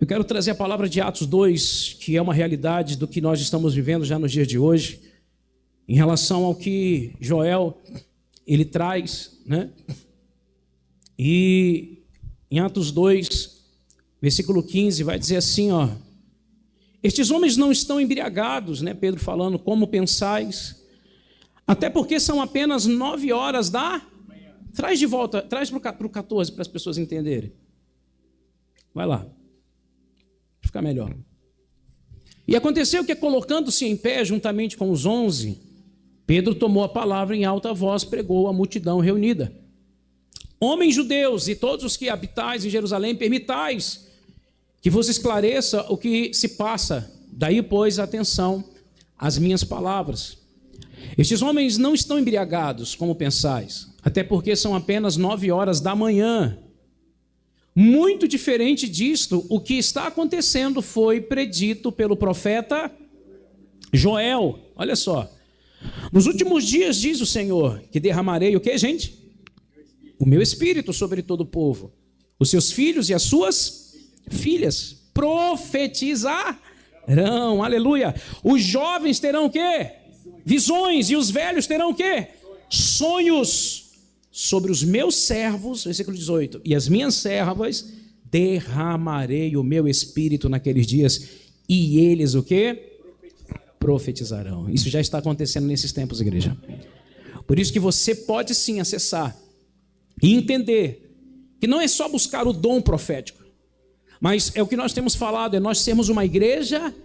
Eu quero trazer a palavra de Atos 2, que é uma realidade do que nós estamos vivendo já nos dias de hoje, em relação ao que Joel, ele traz, né? E em Atos 2, versículo 15, vai dizer assim, ó: estes homens não estão embriagados, né? Pedro falando, como pensais, até porque são apenas 9 horas da manhã. Traz de volta, traz para o 14, para as pessoas entenderem. Vai lá. Ficar melhor. E aconteceu que, colocando-se em pé juntamente com os 11, Pedro tomou a palavra em alta voz, pregou à multidão reunida: homens judeus e todos os que habitais em Jerusalém, permitais que vos esclareça o que se passa. Daí, pois, atenção às minhas palavras. Estes homens não estão embriagados, como pensais, até porque são apenas 9 horas da manhã. Muito diferente disto, o que está acontecendo foi predito pelo profeta Joel. Olha só. Nos últimos dias, diz o Senhor, que derramarei o que, gente? O meu espírito sobre todo o povo. Os seus filhos e as suas filhas profetizarão. Aleluia. Os jovens terão o quê? Visões. E os velhos terão o quê? Sonhos. Sobre os meus servos, versículo 18, e as minhas servas, derramarei o meu espírito naqueles dias, e eles o quê? Profetizarão. Isso já está acontecendo nesses tempos, igreja. Por isso que você pode sim acessar e entender que não é só buscar o dom profético, mas é o que nós temos falado, é nós sermos uma igreja,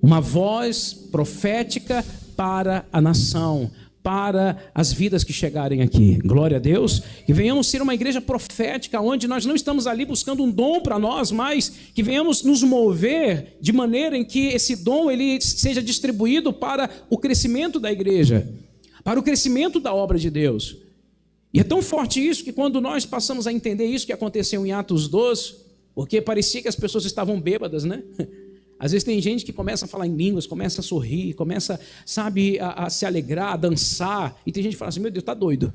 uma voz profética para a nação, para as vidas que chegarem aqui. Glória a Deus. Que venhamos ser uma igreja profética, onde nós não estamos ali buscando um dom para nós, mas que venhamos nos mover de maneira em que esse dom ele seja distribuído para o crescimento da igreja, para o crescimento da obra de Deus. E é tão forte isso que quando nós passamos a entender isso que aconteceu em Atos 12, porque parecia que as pessoas estavam bêbadas, né? Às vezes tem gente que começa a falar em línguas, começa a sorrir, começa, sabe, a se alegrar, a dançar. E tem gente que fala assim, meu Deus, está doido.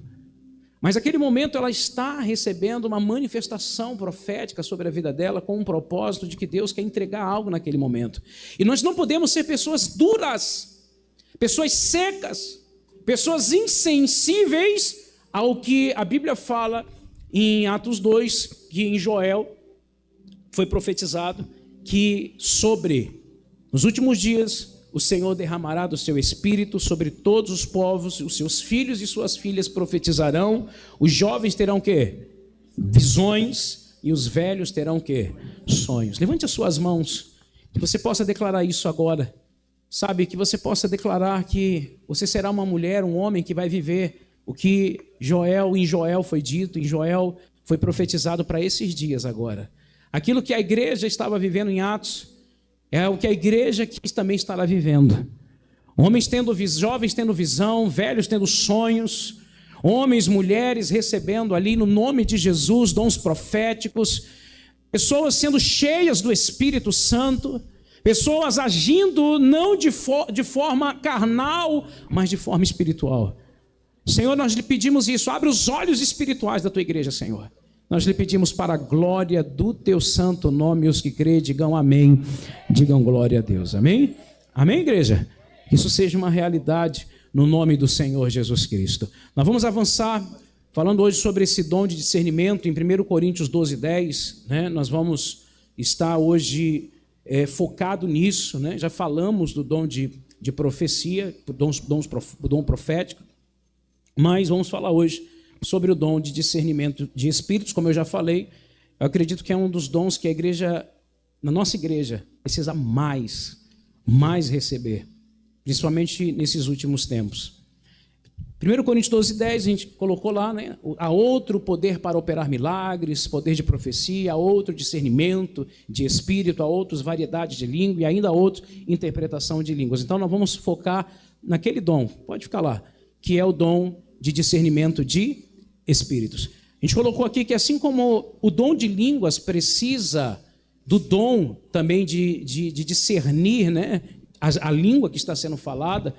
Mas naquele momento ela está recebendo uma manifestação profética sobre a vida dela, com um propósito de que Deus quer entregar algo naquele momento. E nós não podemos ser pessoas duras, pessoas secas, pessoas insensíveis ao que a Bíblia fala em Atos 2, que em Joel foi profetizado, que nos últimos dias, o Senhor derramará do seu espírito sobre todos os povos, os seus filhos e suas filhas profetizarão, os jovens terão o quê? Visões, e os velhos terão o quê? Sonhos. Levante as suas mãos, que você possa declarar isso agora, sabe, que você possa declarar que você será uma mulher, um homem que vai viver o que em Joel foi dito, em Joel foi profetizado para esses dias agora. Aquilo que a igreja estava vivendo em Atos é o que a igreja aqui também estará vivendo. Jovens tendo visão, velhos tendo sonhos, homens, mulheres recebendo ali no nome de Jesus dons proféticos, pessoas sendo cheias do Espírito Santo, pessoas agindo não de forma carnal, mas de forma espiritual. Senhor, nós lhe pedimos isso, abre os olhos espirituais da tua igreja, Senhor. Nós lhe pedimos para a glória do teu santo nome, os que creem, digam amém, digam glória a Deus, amém? Amém, igreja? Isso seja uma realidade no nome do Senhor Jesus Cristo. Nós vamos avançar, falando hoje sobre esse dom de discernimento, em 1 Coríntios 12, 10, né? Nós vamos estar hoje focado nisso, né? Já falamos do dom de profecia, do dom profético, mas vamos falar hoje sobre o dom de discernimento de espíritos, como eu já falei. Eu acredito que é um dos dons que a igreja, na nossa igreja, precisa mais receber, principalmente nesses últimos tempos. 1 Coríntios 12, 10, a gente colocou lá, né? Há outro poder para operar milagres, poder de profecia, há outro discernimento de espírito, há outras variedades de língua e ainda há outra interpretação de línguas. Então nós vamos focar naquele dom, pode ficar lá, que é o dom de discernimento de espíritos. A gente colocou aqui que assim como o dom de línguas precisa do dom também de discernir, né, a língua que está sendo falada,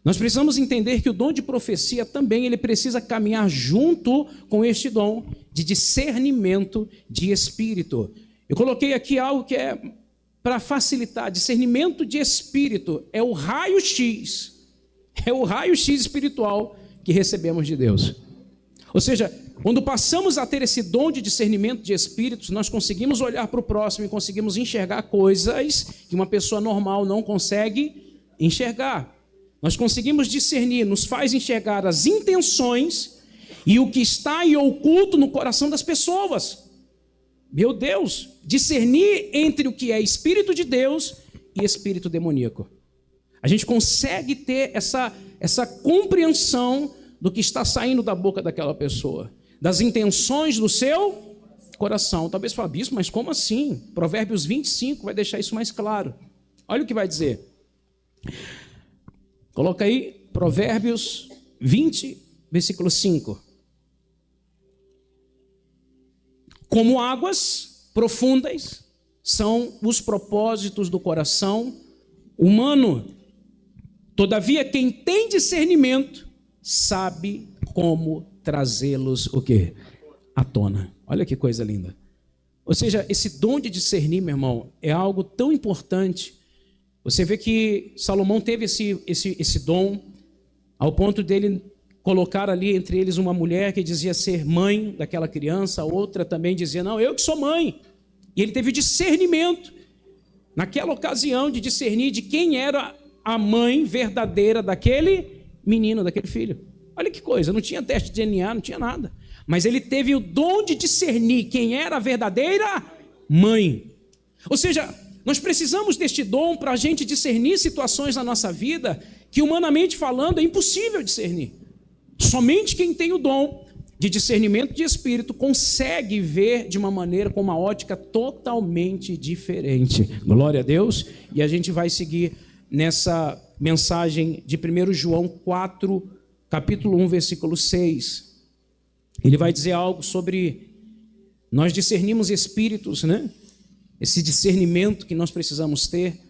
nós precisamos entender que o dom de profecia também ele precisa caminhar junto com este dom de discernimento de espírito. Eu coloquei aqui algo que é para facilitar. Discernimento de espírito é o raio-x espiritual que recebemos de Deus. Ou seja, quando passamos a ter esse dom de discernimento de espíritos, nós conseguimos olhar para o próximo e conseguimos enxergar coisas que uma pessoa normal não consegue enxergar. Nós conseguimos discernir, nos faz enxergar as intenções e o que está em oculto no coração das pessoas. Meu Deus, discernir entre o que é espírito de Deus e espírito demoníaco. A gente consegue ter essa compreensão do que está saindo da boca daquela pessoa, das intenções do seu coração. Talvez fale, bispo, mas como assim? Provérbios 25 vai deixar isso mais claro. Olha o que vai dizer. Coloca aí, Provérbios 20, versículo 5. Como águas profundas são os propósitos do coração humano. Todavia, quem tem discernimento sabe como trazê-los o quê? À tona. Olha que coisa linda. Ou seja, esse dom de discernir, meu irmão, é algo tão importante. Você vê que Salomão teve esse dom ao ponto dele colocar ali entre eles uma mulher que dizia ser mãe daquela criança, a outra também dizia, não, eu que sou mãe. E ele teve discernimento, naquela ocasião, de discernir de quem era a mãe verdadeira daquele menino, daquele filho. Olha que coisa, não tinha teste de DNA, não tinha nada. Mas ele teve o dom de discernir quem era a verdadeira mãe. Ou seja, nós precisamos deste dom para a gente discernir situações na nossa vida que, humanamente falando, é impossível discernir. Somente quem tem o dom de discernimento de espírito consegue ver de uma maneira, com uma ótica totalmente diferente. Glória a Deus. E a gente vai seguir nessa mensagem de 1 João 4, capítulo 1, versículo 6. Ele vai dizer algo sobre nós discernimos espíritos, né? Esse discernimento que nós precisamos ter,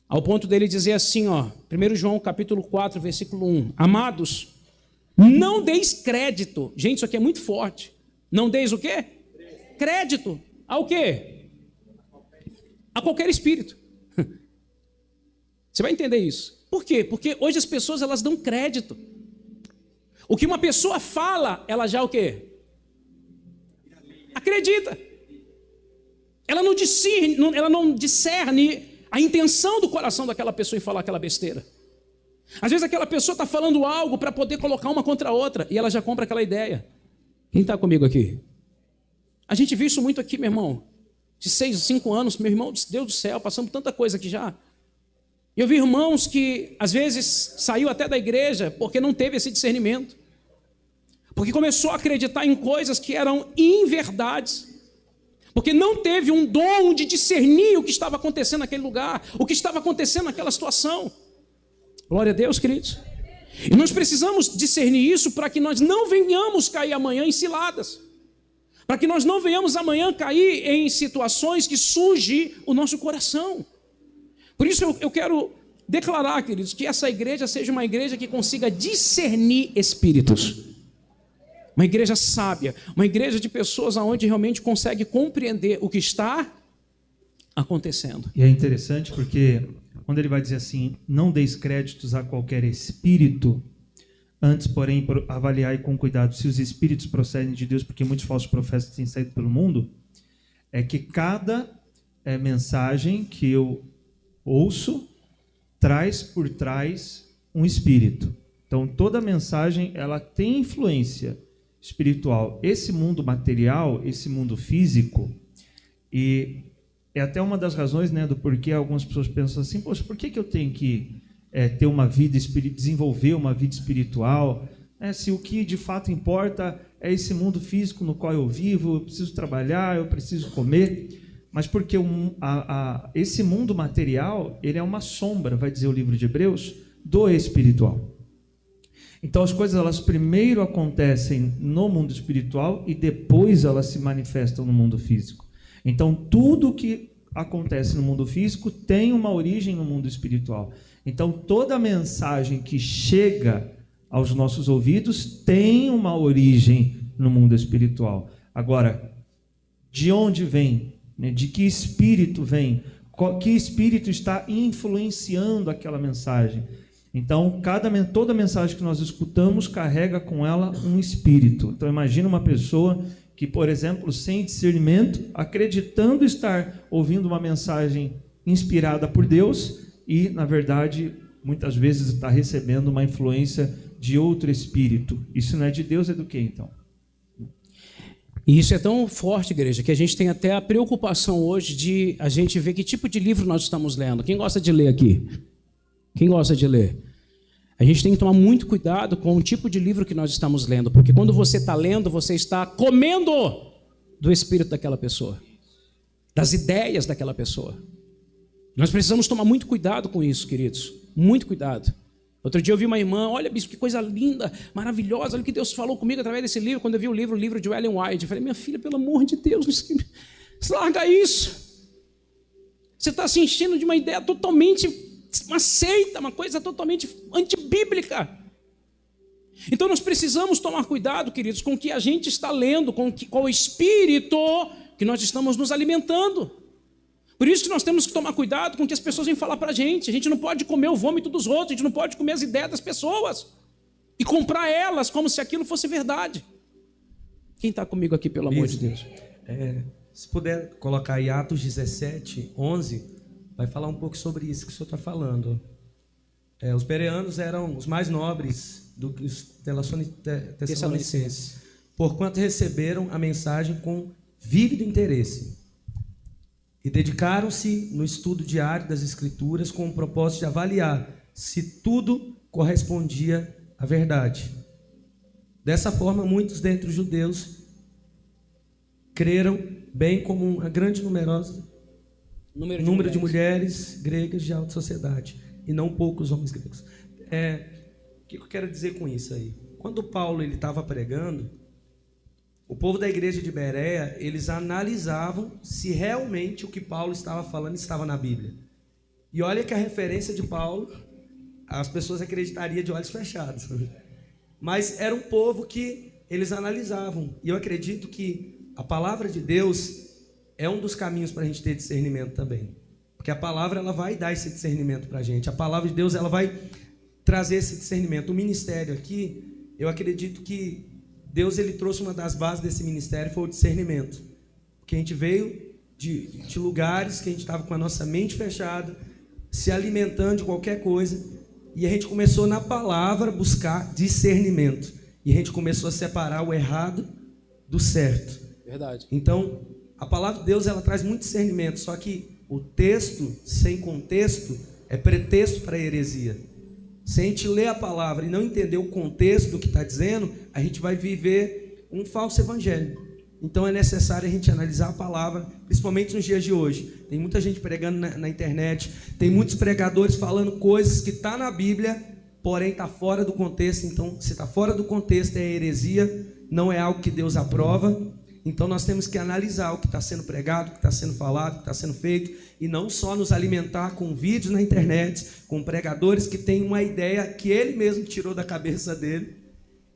ao ponto dele dizer assim, ó, 1 João capítulo 4, versículo 1. Amados, não deis crédito. Gente, isso aqui é muito forte. Não deis o quê? Crédito. Ao quê? A qualquer espírito. Você vai entender isso. Por quê? Porque hoje as pessoas, elas dão crédito. O que uma pessoa fala, ela já o quê? Acredita. Ela não discerne a intenção do coração daquela pessoa em falar aquela besteira. Às vezes aquela pessoa está falando algo para poder colocar uma contra a outra e ela já compra aquela ideia. Quem está comigo aqui? A gente viu isso muito aqui, meu irmão. De 6 a 5 anos, meu irmão, Deus do céu, passamos tanta coisa aqui já. Eu vi irmãos que às vezes saiu até da igreja porque não teve esse discernimento. Porque começou a acreditar em coisas que eram inverdades. Porque não teve um dom de discernir o que estava acontecendo naquele lugar, o que estava acontecendo naquela situação. Glória a Deus, queridos. E nós precisamos discernir isso para que nós não venhamos cair amanhã em ciladas. Para que nós não venhamos amanhã cair em situações que surge o nosso coração. Por isso eu quero declarar, queridos, que essa igreja seja uma igreja que consiga discernir espíritos. Uma igreja sábia, uma igreja de pessoas onde realmente consegue compreender o que está acontecendo. E é interessante porque quando ele vai dizer assim, não deis créditos a qualquer espírito, antes, porém, avaliai com cuidado se os espíritos procedem de Deus, porque muitos falsos profetas têm saído pelo mundo, é que cada mensagem que eu ouço traz por trás um espírito. Então, toda mensagem ela tem influência espiritual. Esse mundo material, esse mundo físico, e é até uma das razões, né, do porquê algumas pessoas pensam assim, poxa, por que eu tenho que ter uma vida desenvolver uma vida espiritual, se o que de fato importa é esse mundo físico no qual eu vivo, eu preciso trabalhar, eu preciso comer, mas porque esse mundo material, ele é uma sombra, vai dizer o livro de Hebreus, do espiritual. Então as coisas elas primeiro acontecem no mundo espiritual e depois elas se manifestam no mundo físico. Então tudo que acontece no mundo físico tem uma origem no mundo espiritual. Então toda mensagem que chega aos nossos ouvidos tem uma origem no mundo espiritual. Agora, de onde vem? né? De que espírito vem, que espírito está influenciando aquela mensagem. Então, toda mensagem que nós escutamos carrega com ela um espírito. Então, imagina uma pessoa que, por exemplo, sem discernimento, acreditando estar ouvindo uma mensagem inspirada por Deus e, na verdade, muitas vezes está recebendo uma influência de outro espírito. Isso não é de Deus, é do quê, então? E isso é tão forte, igreja, que a gente tem até a preocupação hoje de a gente ver que tipo de livro nós estamos lendo. Quem gosta de ler aqui? Quem gosta de ler? A gente tem que tomar muito cuidado com o tipo de livro que nós estamos lendo, porque quando você está lendo, você está comendo do espírito daquela pessoa, das ideias daquela pessoa. Nós precisamos tomar muito cuidado com isso, queridos, muito cuidado. Outro dia eu vi uma irmã, olha, bispo, que coisa linda, maravilhosa, olha o que Deus falou comigo através desse livro. Quando eu vi o livro de Ellen White, eu falei, minha filha, pelo amor de Deus, larga isso. Você está se enchendo de uma ideia totalmente, uma seita, uma coisa totalmente antibíblica. Então nós precisamos tomar cuidado, queridos, com o que a gente está lendo, com o espírito que nós estamos nos alimentando. Por isso que nós temos que tomar cuidado com o que as pessoas vêm falar para a gente. A gente não pode comer o vômito dos outros, a gente não pode comer as ideias das pessoas e comprar elas como se aquilo fosse verdade. Quem está comigo aqui, pelo amor de Deus? Se puder colocar aí Atos 17, 11, vai falar um pouco sobre isso que o senhor está falando. Os bereanos eram os mais nobres dos Tessalonicenses, porquanto receberam a mensagem com vívido interesse e dedicaram-se no estudo diário das Escrituras com o propósito de avaliar se tudo correspondia à verdade. Dessa forma, muitos dentre os judeus creram, bem como um grande numeroso número de mulheres gregas de alta sociedade, e não poucos homens gregos. O que eu quero dizer com isso aí? Quando Paulo estava pregando, o povo da igreja de Bereia, eles analisavam se realmente o que Paulo estava falando estava na Bíblia. E olha que a referência de Paulo, as pessoas acreditariam de olhos fechados. Mas era um povo que eles analisavam. E eu acredito que a palavra de Deus é um dos caminhos para a gente ter discernimento também. Porque a palavra ela vai dar esse discernimento para a gente. A palavra de Deus ela vai trazer esse discernimento. O ministério aqui, eu acredito que Deus ele trouxe uma das bases desse ministério, foi o discernimento. Porque a gente veio de lugares que a gente estava com a nossa mente fechada, se alimentando de qualquer coisa, e a gente começou na palavra buscar discernimento. E a gente começou a separar o errado do certo. Verdade. Então, a palavra de Deus ela traz muito discernimento, só que o texto sem contexto é pretexto para a heresia. Se a gente ler a palavra e não entender o contexto do que está dizendo, a gente vai viver um falso evangelho. Então é necessário a gente analisar a palavra, principalmente nos dias de hoje. Tem muita gente pregando na internet, tem muitos pregadores falando coisas que estão na Bíblia, porém está fora do contexto. Então, se está fora do contexto é heresia, não é algo que Deus aprova. Então nós temos que analisar o que está sendo pregado, o que está sendo falado, o que está sendo feito, e não só nos alimentar com vídeos na internet, com pregadores que têm uma ideia que ele mesmo tirou da cabeça dele.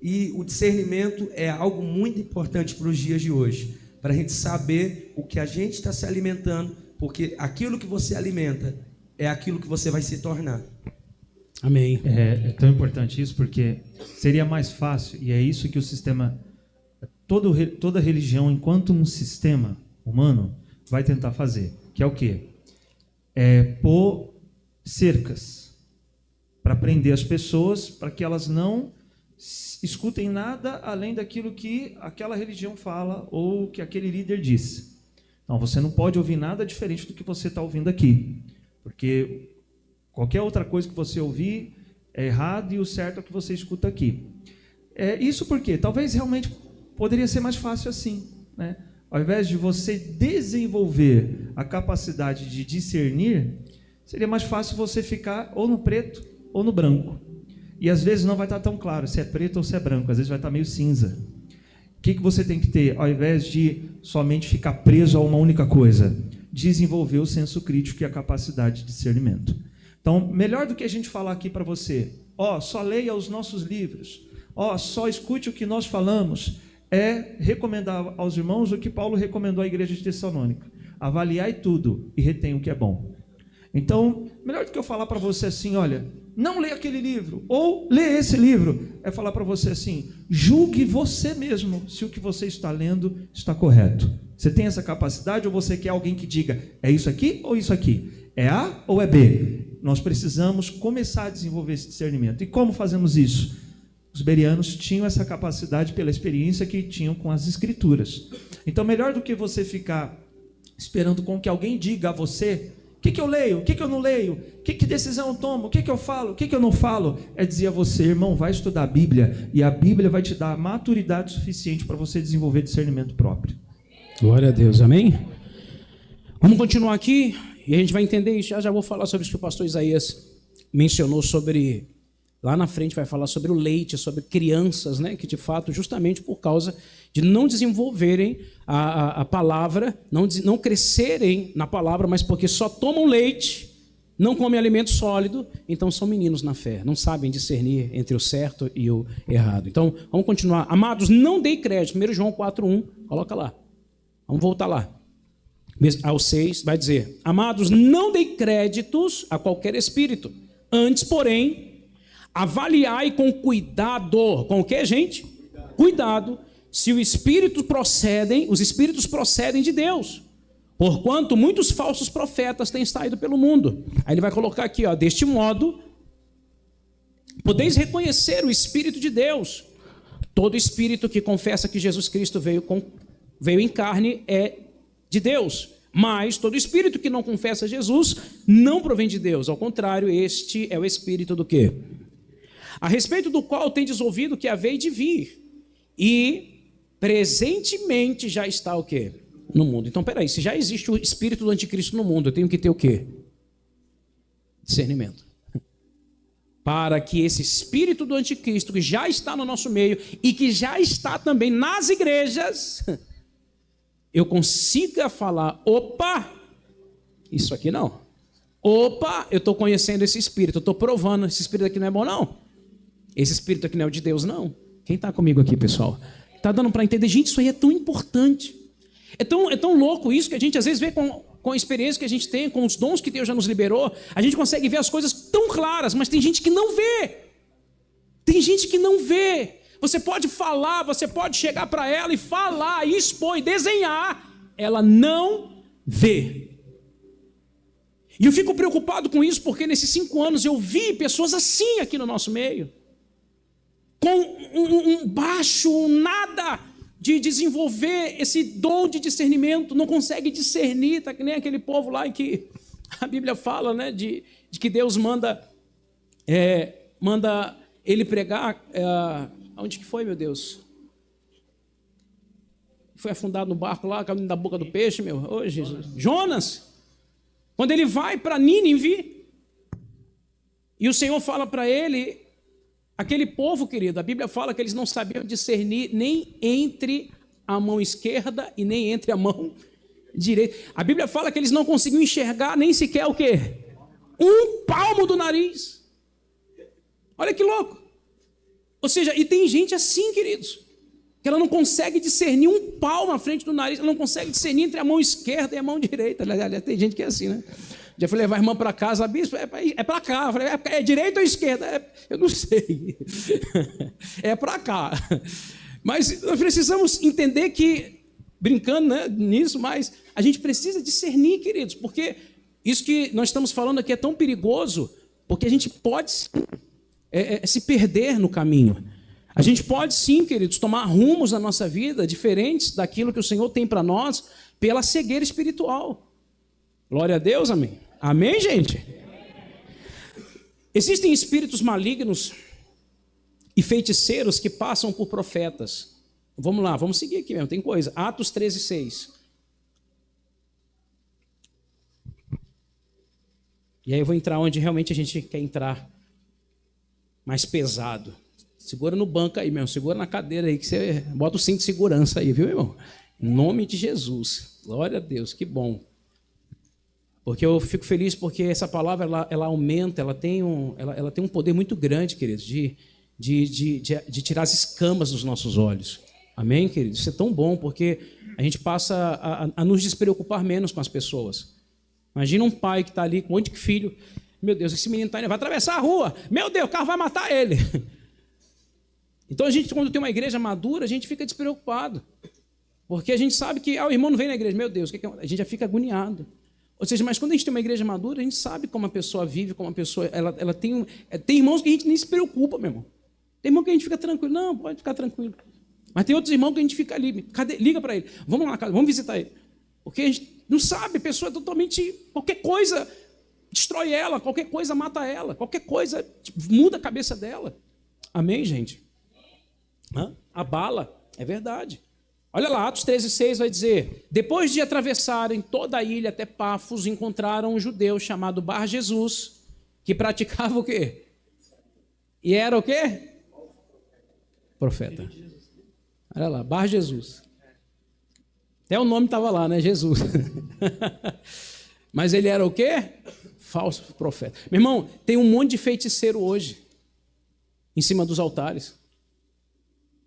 E o discernimento é algo muito importante para os dias de hoje, para a gente saber o que a gente está se alimentando, porque aquilo que você alimenta é aquilo que você vai se tornar. Amém. É tão importante isso, porque seria mais fácil, e é isso que o sistema... Toda religião, enquanto um sistema humano, vai tentar fazer. Que é o quê? Pôr cercas para prender as pessoas, para que elas não escutem nada além daquilo que aquela religião fala ou que aquele líder diz. Então, você não pode ouvir nada diferente do que você está ouvindo aqui. Porque qualquer outra coisa que você ouvir é errado e o certo é o que você escuta aqui. Isso porque talvez realmente... poderia ser mais fácil assim, né? Ao invés de você desenvolver a capacidade de discernir, seria mais fácil você ficar ou no preto ou no branco. E às vezes não vai estar tão claro se é preto ou se é branco, às vezes vai estar meio cinza. O que você tem que ter? Ao invés de somente ficar preso a uma única coisa, desenvolver o senso crítico e a capacidade de discernimento. Então, melhor do que a gente falar aqui para você, só leia os nossos livros, só escute o que nós falamos, recomendar aos irmãos o que Paulo recomendou à igreja de Tessalônica. avaliai tudo e retém o que é bom. Então, melhor do que eu falar para você assim, olha, não lê aquele livro, ou lê esse livro, é falar para você assim, julgue você mesmo se o que você está lendo está correto. Você tem essa capacidade ou você quer alguém que diga, é isso aqui ou isso aqui? É A ou é B? Nós precisamos começar a desenvolver esse discernimento. E como fazemos isso? Os bereanos tinham essa capacidade pela experiência que tinham com as escrituras. Então, melhor do que você ficar esperando com que alguém diga a você o que eu leio, o que eu não leio, que decisão eu tomo, o que eu falo, o que eu não falo, é dizer a você, irmão, vai estudar a Bíblia, e a Bíblia vai te dar maturidade suficiente para você desenvolver discernimento próprio. Glória a Deus, amém? Vamos continuar aqui, e a gente vai entender isso. Já vou falar sobre isso que o pastor Isaías mencionou sobre... Lá na frente vai falar sobre o leite, sobre crianças, né? Que de fato, justamente por causa de não desenvolverem a palavra, não crescerem na palavra, mas porque só tomam leite, não comem alimento sólido, então são meninos na fé, não sabem discernir entre o certo e o errado. Então, vamos continuar. Amados, não dei crédito. 1 João 4:1, coloca lá. Vamos voltar lá. Ao 6, vai dizer, amados, não dei créditos a qualquer espírito, antes, porém, avaliai com cuidado. Com o que, gente? Cuidado. Se os espíritos procedem de Deus. Porquanto muitos falsos profetas têm saído pelo mundo. Aí ele vai colocar aqui, ó, deste modo, podeis reconhecer o Espírito de Deus. Todo espírito que confessa que Jesus Cristo veio em carne é de Deus. Mas todo espírito que não confessa Jesus não provém de Deus. Ao contrário, este é o espírito do quê? A respeito do qual tendes ouvido que havei de vir, e presentemente já está o quê? No mundo. Então, peraí, se já existe o espírito do anticristo no mundo, eu tenho que ter o quê? Discernimento. Para que esse espírito do anticristo, que já está no nosso meio, e que já está também nas igrejas, eu consiga falar, opa, isso aqui não. Opa, eu estou conhecendo esse espírito, eu estou provando, esse espírito aqui não é bom não. Esse espírito aqui não é o de Deus, não. Quem está comigo aqui, pessoal? Está dando para entender? Gente, isso aí é tão importante. É tão louco isso que a gente às vezes vê com a experiência que a gente tem, com os dons que Deus já nos liberou. A gente consegue ver as coisas tão claras, mas tem gente que não vê. Tem gente que não vê. Você pode falar, você pode chegar para ela e falar, e expor, e desenhar. Ela não vê. E eu fico preocupado com isso, porque nesses 5 anos eu vi pessoas assim aqui no nosso meio. Com baixo, nada de desenvolver esse dom de discernimento, não consegue discernir, tá que nem aquele povo lá em que a Bíblia fala, né, de que Deus manda ele pregar, onde que foi, meu Deus? Foi afundado no barco lá, caindo da boca do peixe, meu, ô Jesus, Jonas, quando ele vai para Nínive, e o Senhor fala para ele, aquele povo, querido, a Bíblia fala que eles não sabiam discernir nem entre a mão esquerda e nem entre a mão direita. A Bíblia fala que eles não conseguiam enxergar nem sequer o quê? Um palmo do nariz. Olha que louco. Ou seja, e tem gente assim, queridos, que ela não consegue discernir um palmo à frente do nariz, ela não consegue discernir entre a mão esquerda e a mão direita. Aliás, tem gente que é assim, né? Já fui levar a irmã para casa, bispo, é para cá. Eu falei, é direita ou esquerda? Eu não sei. É para cá. Mas nós precisamos entender que, brincando, né, nisso, mas a gente precisa discernir, queridos, porque isso que nós estamos falando aqui é tão perigoso, porque a gente pode se perder no caminho. A gente pode sim, queridos, tomar rumos na nossa vida diferentes daquilo que o Senhor tem para nós pela cegueira espiritual. Glória a Deus, amém? Amém, gente? Existem espíritos malignos e feiticeiros que passam por profetas. Vamos lá, vamos seguir aqui mesmo, tem coisa. Atos 13:6. E aí eu vou entrar onde realmente a gente quer entrar mais pesado. Segura no banco aí, meu. Segura na cadeira aí, que você bota o cinto de segurança aí, viu, irmão? Em nome de Jesus. Glória a Deus, que bom. Porque eu fico feliz porque essa palavra, ela aumenta, ela tem um poder muito grande, queridos, de tirar as escamas dos nossos olhos. Amém, querido? Isso é tão bom, porque a gente passa a nos despreocupar menos com as pessoas. Imagina um pai que está ali com um monte de filho. Meu Deus, esse menino vai atravessar a rua. Meu Deus, o carro vai matar ele. Então, a gente, quando tem uma igreja madura, a gente fica despreocupado. Porque a gente sabe que o irmão não vem na igreja. Meu Deus, a gente já fica agoniado. Ou seja, mas quando a gente tem uma igreja madura, a gente sabe como a pessoa vive, como a pessoa... Ela tem irmãos que a gente nem se preocupa, meu irmão. Tem irmão que a gente fica tranquilo. Não, pode ficar tranquilo. Mas tem outros irmãos que a gente fica ali. Liga para ele. Vamos lá, vamos visitar ele. Porque a gente não sabe, a pessoa é totalmente... Qualquer coisa destrói ela, qualquer coisa mata ela, qualquer coisa muda a cabeça dela. Amém, gente? Abala, é verdade. Olha lá, Atos 13:6 vai dizer: depois de atravessarem toda a ilha até Pafos, encontraram um judeu chamado Bar Jesus, que praticava o quê? E era o quê? Profeta. Olha lá, Bar Jesus. Até o nome estava lá, né? Jesus. Mas ele era o quê? Falso profeta. Meu irmão, tem um monte de feiticeiro hoje em cima dos altares.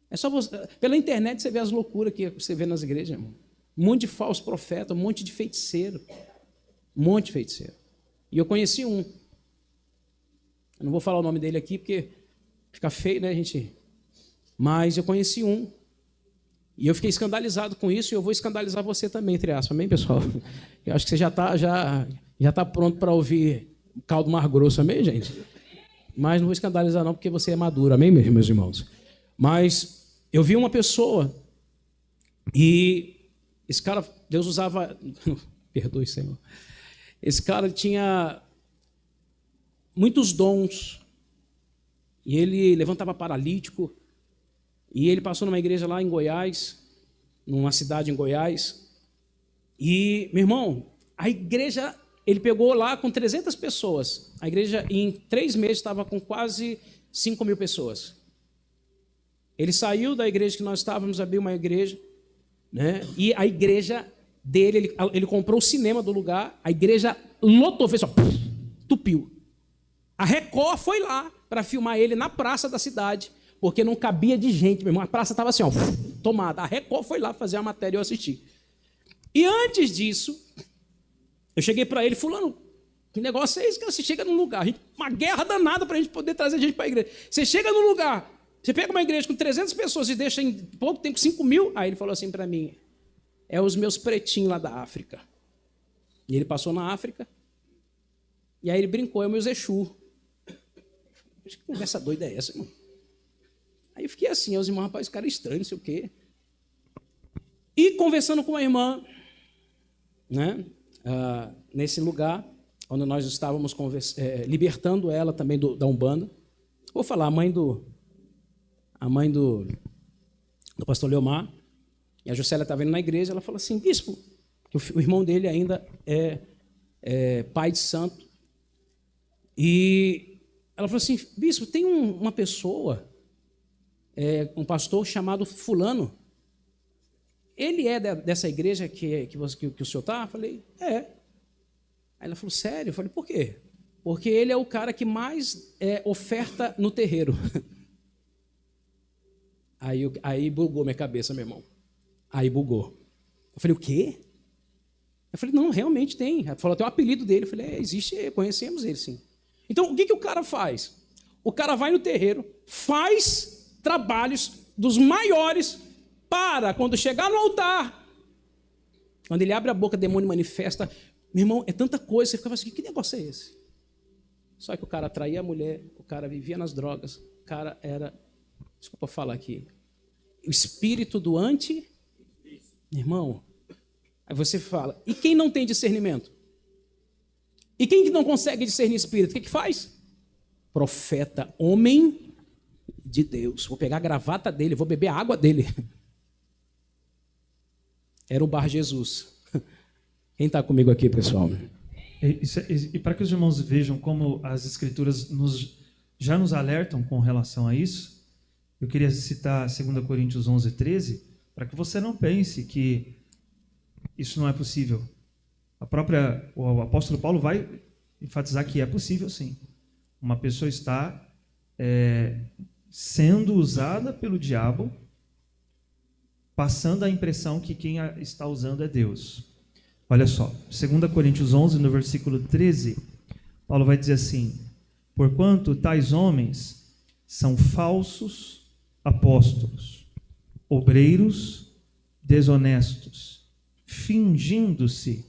É só você, pela internet você vê as loucuras que você vê nas igrejas, irmão. Um monte de falso profeta, um monte de feiticeiro. Um monte de feiticeiro. E eu conheci um. Eu não vou falar o nome dele aqui porque fica feio, né, gente? Mas eu conheci um. E eu fiquei escandalizado com isso e eu vou escandalizar você também, entre aspas. Amém, pessoal? Eu acho que você já tá pronto para ouvir caldo mais grosso, amém, gente? Mas não vou escandalizar não, porque você é maduro, amém, meus irmãos? Mas eu vi uma pessoa e esse cara, Deus usava... Perdoe, Senhor. Esse cara tinha muitos dons e ele levantava paralítico e ele passou numa igreja lá em Goiás, numa cidade em Goiás. E, meu irmão, a igreja, ele pegou lá com 300 pessoas. A igreja, em 3 meses, estava com quase 5.000 pessoas. Ele saiu da igreja que nós estávamos, abriu uma igreja, né? E a igreja dele, ele comprou o cinema do lugar, a igreja lotou, fez só, tupiu. A Record foi lá para filmar ele na praça da cidade, porque não cabia de gente, meu irmão. A praça estava assim, ó, tomada. A Record foi lá fazer a matéria e eu assisti. E antes disso, eu cheguei para ele, fulano, que negócio é esse que você chega num lugar? Uma guerra danada para a gente poder trazer gente para a igreja. Você chega num lugar, você pega uma igreja com 300 pessoas e deixa em pouco tempo 5.000. Aí ele falou assim para mim, é os meus pretinhos lá da África. E ele passou na África, e aí ele brincou, é o meu Exu. Que conversa doida é essa, irmão? Aí eu fiquei assim, os irmãos, rapaz, esse cara é estranho, não sei o quê. E conversando com a irmã, né, nesse lugar, onde nós estávamos libertando ela também da Umbanda. Vou falar, a mãe do pastor Leomar, e a Juscelia estava indo na igreja, ela falou assim, bispo, que o irmão dele ainda é pai de santo, e ela falou assim, bispo, tem uma pessoa, um pastor chamado fulano, ele é dessa igreja que o senhor está? Eu falei, é. Aí ela falou, sério? Eu falei, por quê? Porque ele é o cara que mais oferta no terreiro. Aí bugou minha cabeça, meu irmão. Aí bugou. Eu falei, o quê? Eu falei, não, realmente tem. Ela falou até o apelido dele. Eu falei, existe, conhecemos ele, sim. Então, o que o cara faz? O cara vai no terreiro, faz trabalhos dos maiores para, quando chegar no altar, quando ele abre a boca, o demônio manifesta. Meu irmão, é tanta coisa, você ficava assim, que negócio é esse? Só que o cara atraía a mulher, o cara vivia nas drogas, o cara era, desculpa falar aqui, o espírito do anti, irmão, aí você fala, e quem não tem discernimento? E quem não consegue discernir espírito, o que faz? Profeta, homem de Deus, vou pegar a gravata dele, vou beber a água dele. Era o Bar Jesus. Quem está comigo aqui, pessoal? E para que os irmãos vejam como as Escrituras já nos alertam com relação a isso, eu queria citar 2 Coríntios 11:13, para que você não pense que isso não é possível. O apóstolo Paulo vai enfatizar que é possível, sim. Uma pessoa está sendo usada pelo diabo passando a impressão que quem a está usando é Deus. Olha só, 2 Coríntios 11, no versículo 13, Paulo vai dizer assim: porquanto tais homens são falsos apóstolos, obreiros desonestos, fingindo-se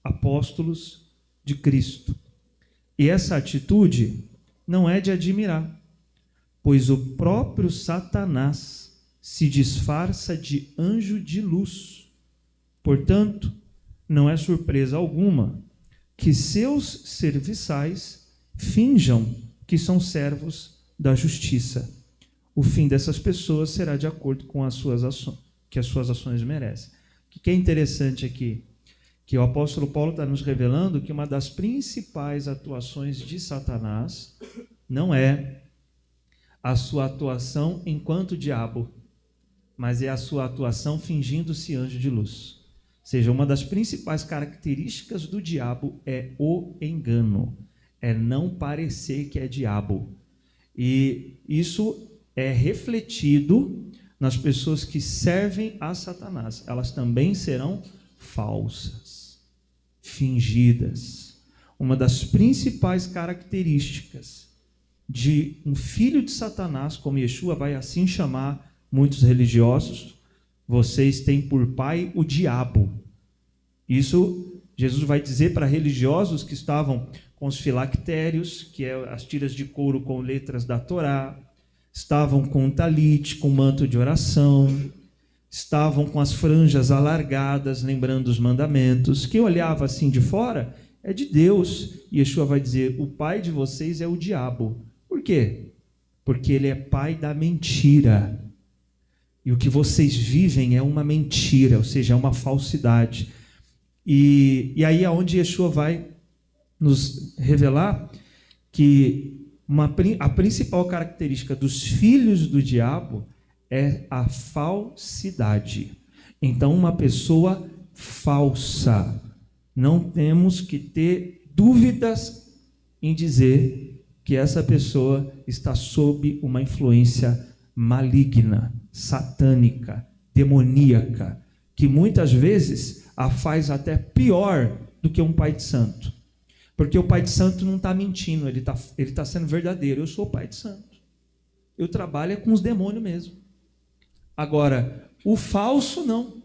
apóstolos de Cristo. E essa atitude não é de admirar, pois o próprio Satanás se disfarça de anjo de luz. Portanto, não é surpresa alguma que seus serviçais finjam que são servos da justiça. O fim dessas pessoas será de acordo com as suas ações, que as suas ações merecem. O que é interessante aqui? Que o apóstolo Paulo está nos revelando que uma das principais atuações de Satanás não é a sua atuação enquanto diabo, mas é a sua atuação fingindo-se anjo de luz. Ou seja, uma das principais características do diabo é o engano, é não parecer que é diabo. E isso é refletido nas pessoas que servem a Satanás. Elas também serão falsas, fingidas. Uma das principais características de um filho de Satanás, como Yeshua vai assim chamar muitos religiosos: vocês têm por pai o diabo. Isso Jesus vai dizer para religiosos que estavam com os filactérios, que é as tiras de couro com letras da Torá, estavam com talit, com manto de oração, estavam com as franjas alargadas, lembrando os mandamentos. Quem olhava assim de fora é de Deus. E Yeshua vai dizer: o pai de vocês é o diabo. Por quê? Porque ele é pai da mentira. E o que vocês vivem é uma mentira, ou seja, é uma falsidade. E aí é onde Yeshua vai nos revelar que a principal característica dos filhos do diabo é a falsidade. Então, uma pessoa falsa. Não temos que ter dúvidas em dizer que essa pessoa está sob uma influência maligna, satânica, demoníaca, que muitas vezes a faz até pior do que um pai de santo. Porque o pai de santo não está mentindo, ele está sendo verdadeiro. Eu sou pai de santo. Eu trabalho com os demônios mesmo. Agora, o falso não.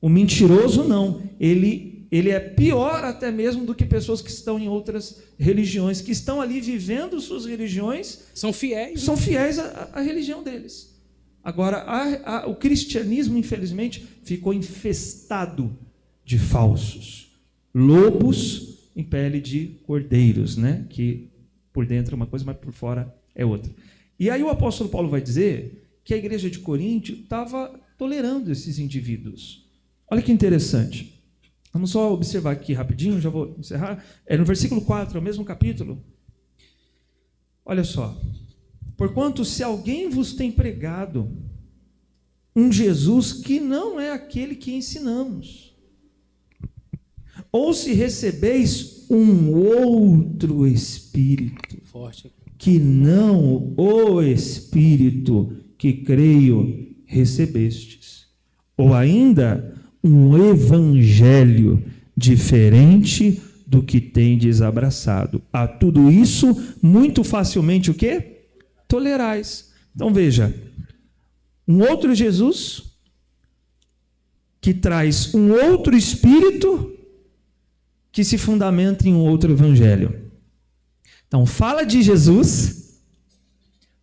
O mentiroso não. Ele é pior até mesmo do que pessoas que estão em outras religiões, que estão ali vivendo suas religiões. São fiéis. São fiéis à religião deles. Agora, o cristianismo, infelizmente, ficou infestado de falsos. Lobos em pele de cordeiros, né? Que por dentro é uma coisa, mas por fora é outra. E aí o apóstolo Paulo vai dizer que a igreja de Corinto estava tolerando esses indivíduos. Olha que interessante. Vamos só observar aqui rapidinho, já vou encerrar. É no versículo 4, é o mesmo capítulo. Olha só. Porquanto se alguém vos tem pregado um Jesus que não é aquele que ensinamos, ou se recebeis um outro Espírito, Forte. que não o Espírito que creio recebestes, ou ainda um evangelho diferente do que tendes abraçado, a tudo isso muito facilmente o quê? Tolerais. Então veja, um outro Jesus que traz um outro Espírito que se fundamenta em um outro evangelho. Então fala de Jesus,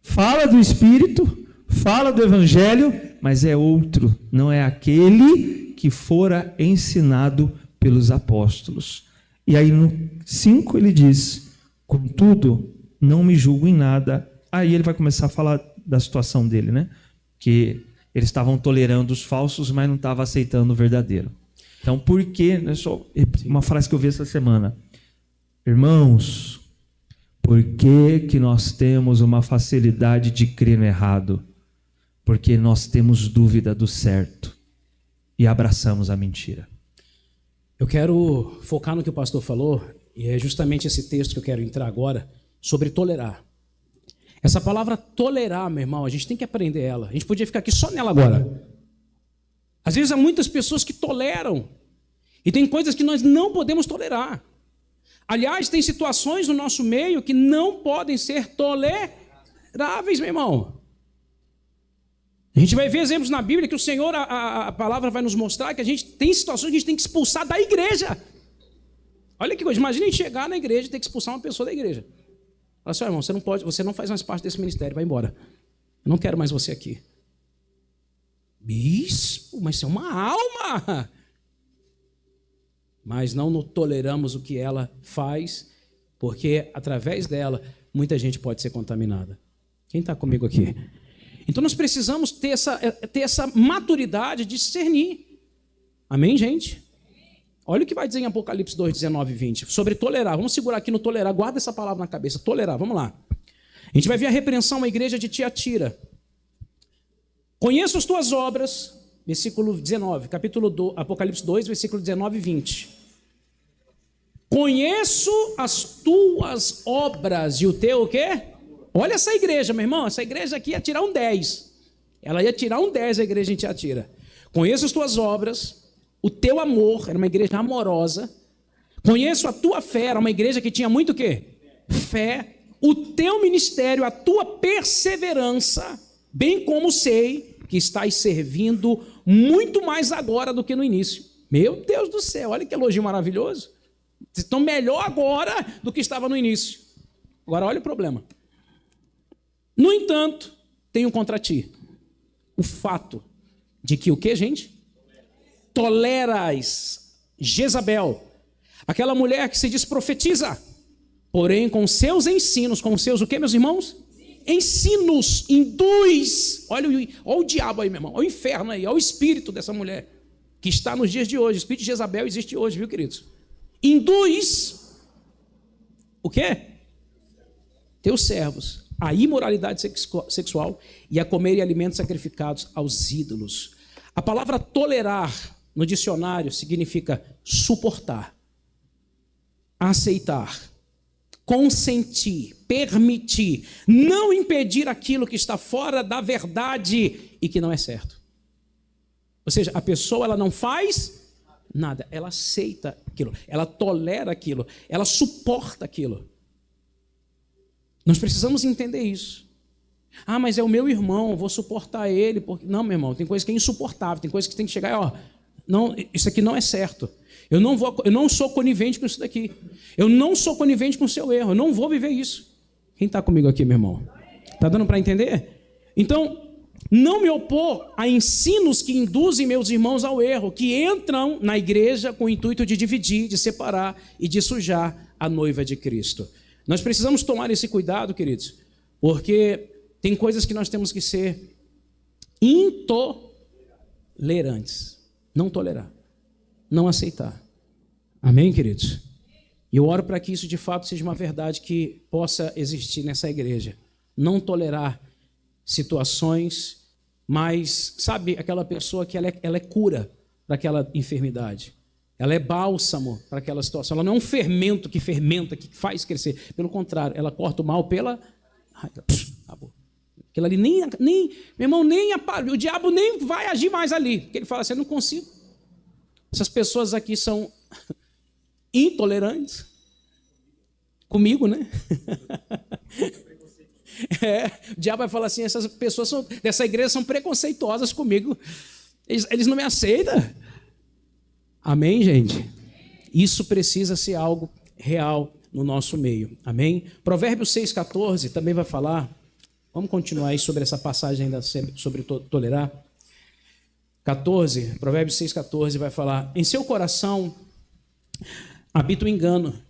fala do Espírito, fala do evangelho, mas é outro, não é aquele que fora ensinado pelos apóstolos. E aí no 5 ele diz: contudo, não me julgo em nada. Aí ele vai começar a falar da situação dele, né? Que eles estavam tolerando os falsos, mas não estavam aceitando o verdadeiro. Então, por que? Só uma frase que eu vi essa semana. Irmãos, por que nós temos uma facilidade de crer no errado? Porque nós temos dúvida do certo e abraçamos a mentira. Eu quero focar no que o pastor falou, e é justamente esse texto que eu quero entrar agora, sobre tolerar. Essa palavra tolerar, meu irmão, a gente tem que aprender ela. A gente podia ficar aqui só nela agora. Às vezes há muitas pessoas que toleram. E tem coisas que nós não podemos tolerar. Aliás, tem situações no nosso meio que não podem ser toleráveis, meu irmão. A gente vai ver exemplos na Bíblia que o Senhor, a palavra vai nos mostrar que a gente tem situações que a gente tem que expulsar da igreja. Olha que coisa, imagina a gente chegar na igreja e ter que expulsar uma pessoa da igreja. Fala assim, irmão, você não faz mais parte desse ministério, vai embora. Eu não quero mais você aqui. Bispo, mas você é uma alma. Mas não toleramos o que ela faz, porque através dela muita gente pode ser contaminada. Quem está comigo aqui? Então nós precisamos ter essa maturidade de discernir. Amém, gente? Olha o que vai dizer em Apocalipse 2, 19 e 20. Sobre tolerar. Vamos segurar aqui no tolerar. Guarda essa palavra na cabeça. Tolerar, vamos lá. A gente vai ver a repreensão à igreja de Tiatira. Conheço as tuas obras, versículo 19, capítulo 2, Apocalipse 2, versículo 19 e 20. Conheço as tuas obras e o teu o quê? Olha essa igreja, meu irmão, essa igreja aqui ia tirar um 10. Ela ia tirar um 10, a igreja em Tiatira. Conheço as tuas obras, o teu amor, era uma igreja amorosa. Conheço a tua fé, era uma igreja que tinha muito o quê? Fé. O teu ministério, a tua perseverança, bem como sei que estás servindo muito mais agora do que no início. Meu Deus do céu, olha que elogio maravilhoso. Vocês estão melhor agora do que estava no início. Agora olha o problema. No entanto, tenho contra ti o fato de que o que, gente? Toleras Jezabel, aquela mulher que se diz profetiza, porém com seus ensinos, com seus o que, meus irmãos? Ensinos, induz. Olha o diabo aí, meu irmão, olha o inferno aí, olha o espírito dessa mulher que está nos dias de hoje. O espírito de Jezabel existe hoje, viu, queridos? Induz o quê? Teus servos a imoralidade sexual e a comerem alimentos sacrificados aos ídolos. A palavra tolerar no dicionário significa suportar, aceitar, consentir, permitir, não impedir aquilo que está fora da verdade e que não é certo. Ou seja, a pessoa ela não faz nada, ela aceita aquilo, ela tolera aquilo, ela suporta aquilo. Nós precisamos entender isso. Ah, mas é o meu irmão, vou suportar ele. Porque... Não, meu irmão, tem coisa que é insuportável, tem coisa que tem que chegar e, ó, não, isso aqui não é certo. Eu não sou conivente com isso daqui. Eu não sou conivente com o seu erro, eu não vou viver isso. Quem está comigo aqui, meu irmão? Está dando para entender? Então, não me opor a ensinos que induzem meus irmãos ao erro, que entram na igreja com o intuito de dividir, de separar e de sujar a noiva de Cristo. Nós precisamos tomar esse cuidado, queridos, porque tem coisas que nós temos que ser intolerantes. Não tolerar, não aceitar. Amém, queridos? E eu oro para que isso de fato seja uma verdade que possa existir nessa igreja. Não tolerar situações, mas, sabe, aquela pessoa que ela é cura para aquela enfermidade. Ela é bálsamo para aquela situação. Ela não é um fermento que fermenta, que faz crescer. Pelo contrário, ela corta o mal pela... Acabou. Aquilo ali nem meu irmão, o diabo nem vai agir mais ali. Porque ele fala assim, eu não consigo. Essas pessoas aqui são intolerantes. Comigo, né? O diabo vai falar assim, essas pessoas dessa igreja são preconceituosas comigo. Eles não me aceitam. Amém, gente? Isso precisa ser algo real no nosso meio. Amém? Provérbios 6,14 também vai falar. Vamos continuar aí sobre essa passagem ainda sobre tolerar. 14, Provérbios 6,14 vai falar. Em seu coração habita o engano.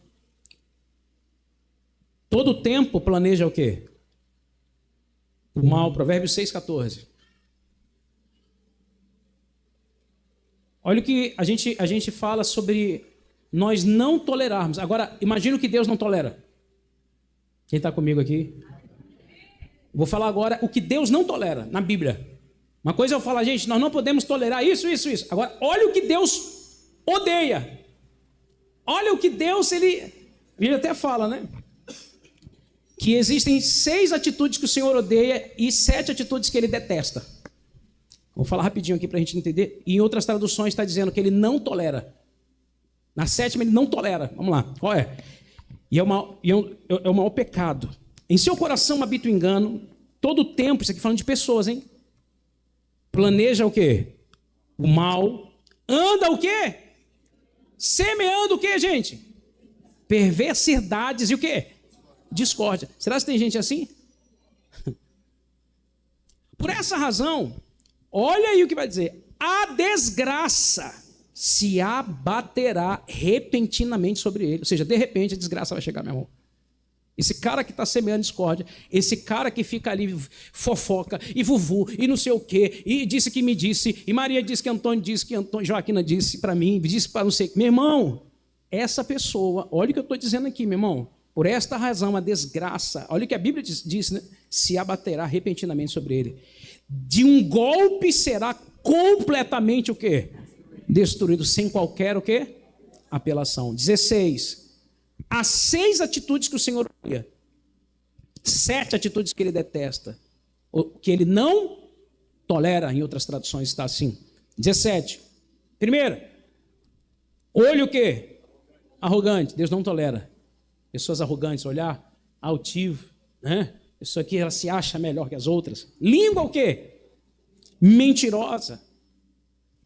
Todo o tempo planeja o quê? O mal. Provérbios 6,14. Olha o que a gente fala sobre nós não tolerarmos. Agora, imagina o que Deus não tolera. Quem está comigo aqui? Vou falar agora o que Deus não tolera na Bíblia. Uma coisa é eu falar, gente, nós não podemos tolerar isso. Agora, olha o que Deus odeia. Olha o que Deus, a Bíblia até fala, né? Que existem 6 atitudes que o Senhor odeia e 7 atitudes que Ele detesta. Vou falar rapidinho aqui para a gente entender. E em outras traduções está dizendo que ele não tolera. Na 7ª ele não tolera. Vamos lá, qual é? E é o maior pecado. Em seu coração habita o engano, todo o tempo, isso aqui falando de pessoas, hein? Planeja o quê? O mal. Anda o quê? Semeando o quê, gente? Perversidades e o quê? Discórdia. Será que tem gente assim? Por essa razão, olha aí o que vai dizer. A desgraça se abaterá repentinamente sobre ele. Ou seja, de repente a desgraça vai chegar, meu irmão. Esse cara que está semeando discórdia, esse cara que fica ali fofoca e vuvu e não sei o quê, e disse que me disse, e Maria disse que Antônio disse, que Joaquina disse para mim, disse para não sei o quê. Meu irmão, essa pessoa, olha o que eu estou dizendo aqui, meu irmão. Por esta razão, a desgraça, olha o que a Bíblia diz, né? Se abaterá repentinamente sobre ele. De um golpe será completamente o quê? Destruído, sem qualquer o quê? Apelação. 16. As 6 atitudes que o Senhor odeia. 7 atitudes que ele detesta. Que ele não tolera, em outras traduções está assim. 17. Primeira, olho o quê? Arrogante. Deus não tolera. Pessoas arrogantes, olhar altivo, né? Pessoa que ela se acha melhor que as outras. Língua o quê? Mentirosa.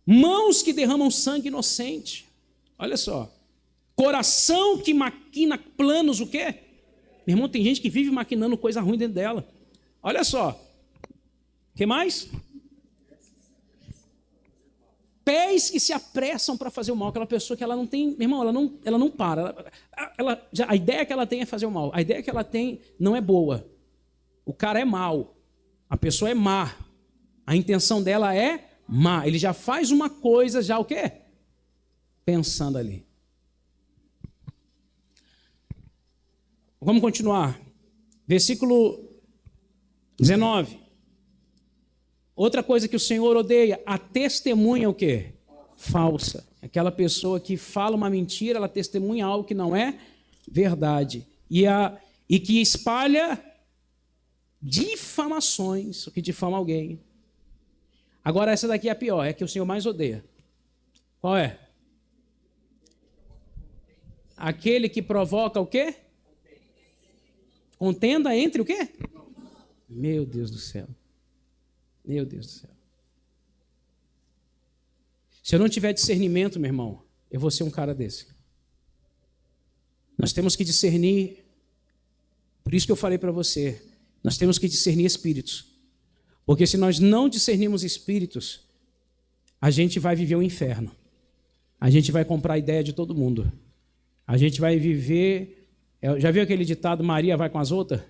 Mãos que derramam sangue inocente. Olha só. Coração que maquina planos o quê? Meu irmão, tem gente que vive maquinando coisa ruim dentro dela. Olha só. O que mais? Pés que se apressam para fazer o mal. Aquela pessoa que ela não tem... Meu irmão, ela não para. A ideia que ela tem é fazer o mal. A ideia que ela tem não é boa. O cara é mau. A pessoa é má. A intenção dela é má. Ele já faz uma coisa, já o quê? Pensando ali. Vamos continuar. Versículo 19. Outra coisa que o Senhor odeia, a testemunha o quê? Falsa. Aquela pessoa que fala uma mentira, ela testemunha algo que não é verdade. E que espalha difamações, o que difama alguém. Agora essa daqui é a pior, é a que o Senhor mais odeia. Qual é? Aquele que provoca o quê? Contenda entre o quê? Meu Deus do céu. Meu Deus do céu. Se eu não tiver discernimento, meu irmão, eu vou ser um cara desse. Nós temos que discernir, por isso que eu falei para você, nós temos que discernir espíritos. Porque se nós não discernirmos espíritos, a gente vai viver o inferno. A gente vai comprar a ideia de todo mundo. A gente vai viver... Já viu aquele ditado, Maria vai com as outras?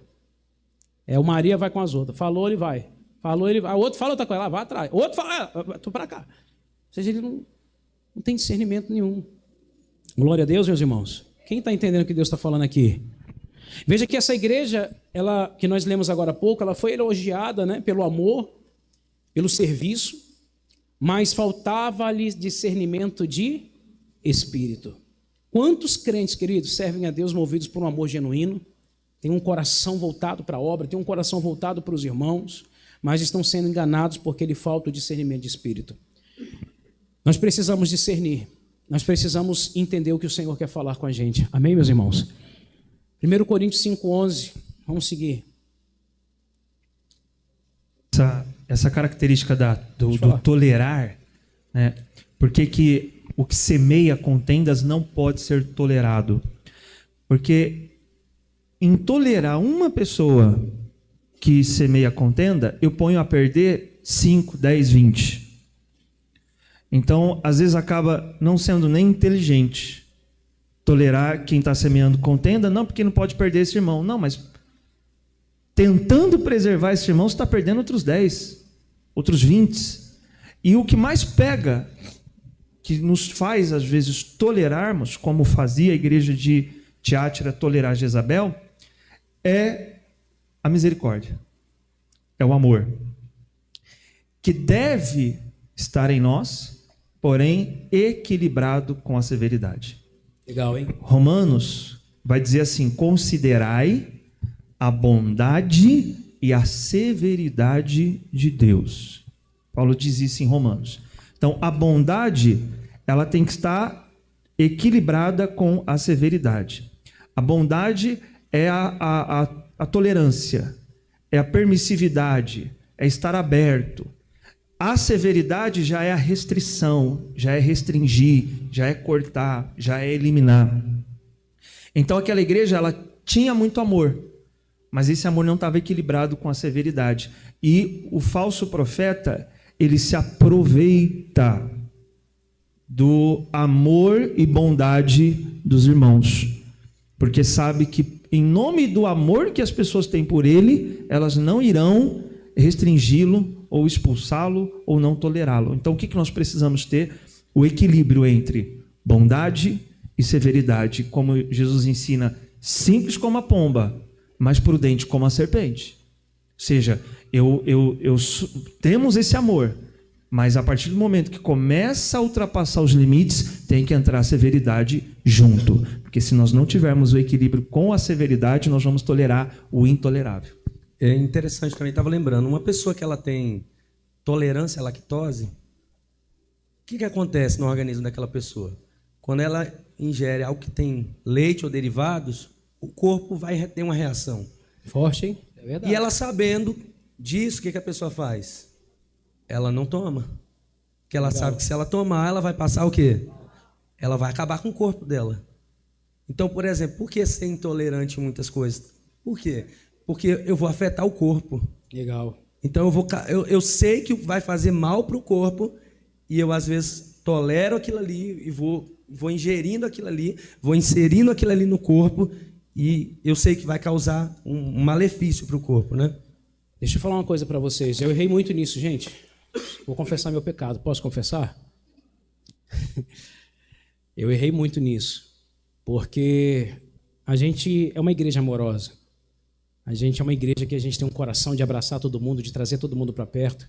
O Maria vai com as outras. Falou, ele vai. Falou, ele vai. O outro fala outra coisa, lá vai atrás. O outro fala, estou para cá. Ou seja, ele não tem discernimento nenhum. Glória a Deus, meus irmãos. Quem está entendendo o que Deus está falando aqui? Veja que essa igreja, que nós lemos agora há pouco, ela foi elogiada, né, pelo amor, pelo serviço, mas faltava-lhe discernimento de espírito. Quantos crentes, queridos, servem a Deus movidos por um amor genuíno, têm um coração voltado para a obra, têm um coração voltado para os irmãos, mas estão sendo enganados porque lhe falta o discernimento de espírito. Nós precisamos discernir, nós precisamos entender o que o Senhor quer falar com a gente. Amém, meus irmãos? 1 Coríntios 5,11, vamos seguir. Essa característica do tolerar, né? Porque que o que semeia contendas não pode ser tolerado. Porque em tolerar uma pessoa que semeia contenda, eu ponho a perder 5, 10, 20. Então, às vezes acaba não sendo nem inteligente tolerar quem está semeando contenda, não porque não pode perder esse irmão. Não, mas tentando preservar esse irmão, você está perdendo outros 10, outros 20. E o que mais pega, que nos faz às vezes tolerarmos, como fazia a igreja de Tiátira tolerar Jezabel, é a misericórdia, é o amor, que deve estar em nós, porém equilibrado com a severidade. Legal, hein? Romanos vai dizer assim: considerai a bondade e a severidade de Deus. Paulo diz isso em Romanos. Então, a bondade, ela tem que estar equilibrada com a severidade. A bondade é a tolerância, é a permissividade, é estar aberto. A severidade já é a restrição, já é restringir, já é cortar, já é eliminar. Então aquela igreja, ela tinha muito amor, mas esse amor não estava equilibrado com a severidade. E o falso profeta, ele se aproveita do amor e bondade dos irmãos, porque sabe que em nome do amor que as pessoas têm por ele, elas não irão restringi-lo ou expulsá-lo ou não tolerá-lo. Então o que nós precisamos ter? O equilíbrio entre bondade e severidade, como Jesus ensina, simples como a pomba, mas prudente como a serpente. Ou seja, temos esse amor, mas a partir do momento que começa a ultrapassar os limites, tem que entrar a severidade junto. Porque se nós não tivermos o equilíbrio com a severidade, nós vamos tolerar o intolerável. É interessante também, estava lembrando, uma pessoa que ela tem tolerância à lactose, o que acontece no organismo daquela pessoa? Quando ela ingere algo que tem leite ou derivados, o corpo vai ter uma reação. Forte, hein? É verdade. E ela sabendo disso, o que a pessoa faz? Ela não toma. Porque ela sabe que se ela tomar, ela vai passar o quê? Ela vai acabar com o corpo dela. Então, por exemplo, por que ser intolerante em muitas coisas? Por quê? Porque eu vou afetar o corpo. Legal. Então eu sei que vai fazer mal para o corpo e eu às vezes tolero aquilo ali e vou ingerindo aquilo ali, vou inserindo aquilo ali no corpo e eu sei que vai causar um malefício para o corpo, né? Deixa eu falar uma coisa para vocês. Eu errei muito nisso, gente. Vou confessar meu pecado. Posso confessar? Eu errei muito nisso, porque a gente é uma igreja amorosa. A gente é uma igreja que a gente tem um coração de abraçar todo mundo, de trazer todo mundo para perto.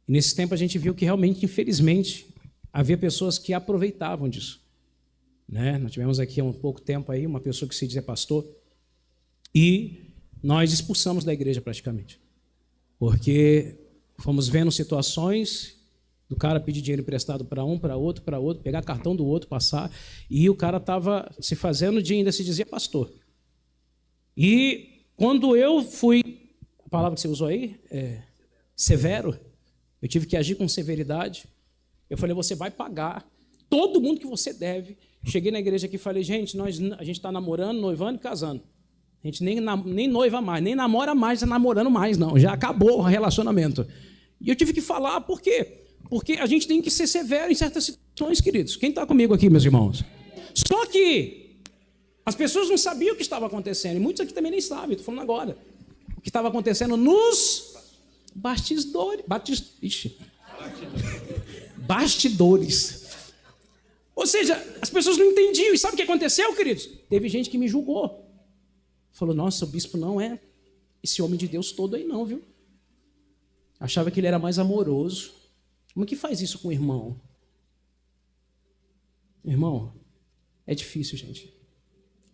E nesse tempo a gente viu que realmente, infelizmente, havia pessoas que aproveitavam disso. Né? Nós tivemos aqui há um pouco tempo aí uma pessoa que se dizia pastor e nós expulsamos da igreja praticamente. Porque fomos vendo situações do cara pedir dinheiro emprestado para um, para outro, pegar cartão do outro, passar, e o cara estava se fazendo de ainda se dizia pastor. E quando eu fui, a palavra que você usou aí, severo, eu tive que agir com severidade. Eu falei, você vai pagar todo mundo que você deve. Cheguei na igreja aqui e falei, gente, a gente está namorando, noivando e casando. A gente nem noiva mais, nem namora mais, está namorando mais, não. Já acabou o relacionamento. E eu tive que falar, por quê? Porque a gente tem que ser severo em certas situações, queridos. Quem está comigo aqui, meus irmãos? Só que as pessoas não sabiam o que estava acontecendo, e muitos aqui também nem sabem, estou falando agora. O que estava acontecendo nos bastidores. Ou seja, as pessoas não entendiam. E sabe o que aconteceu, queridos? Teve gente que me julgou. Falou, nossa, o bispo não é esse homem de Deus todo aí não, viu? Achava que ele era mais amoroso. Como que faz isso com o irmão? Irmão, é difícil, gente.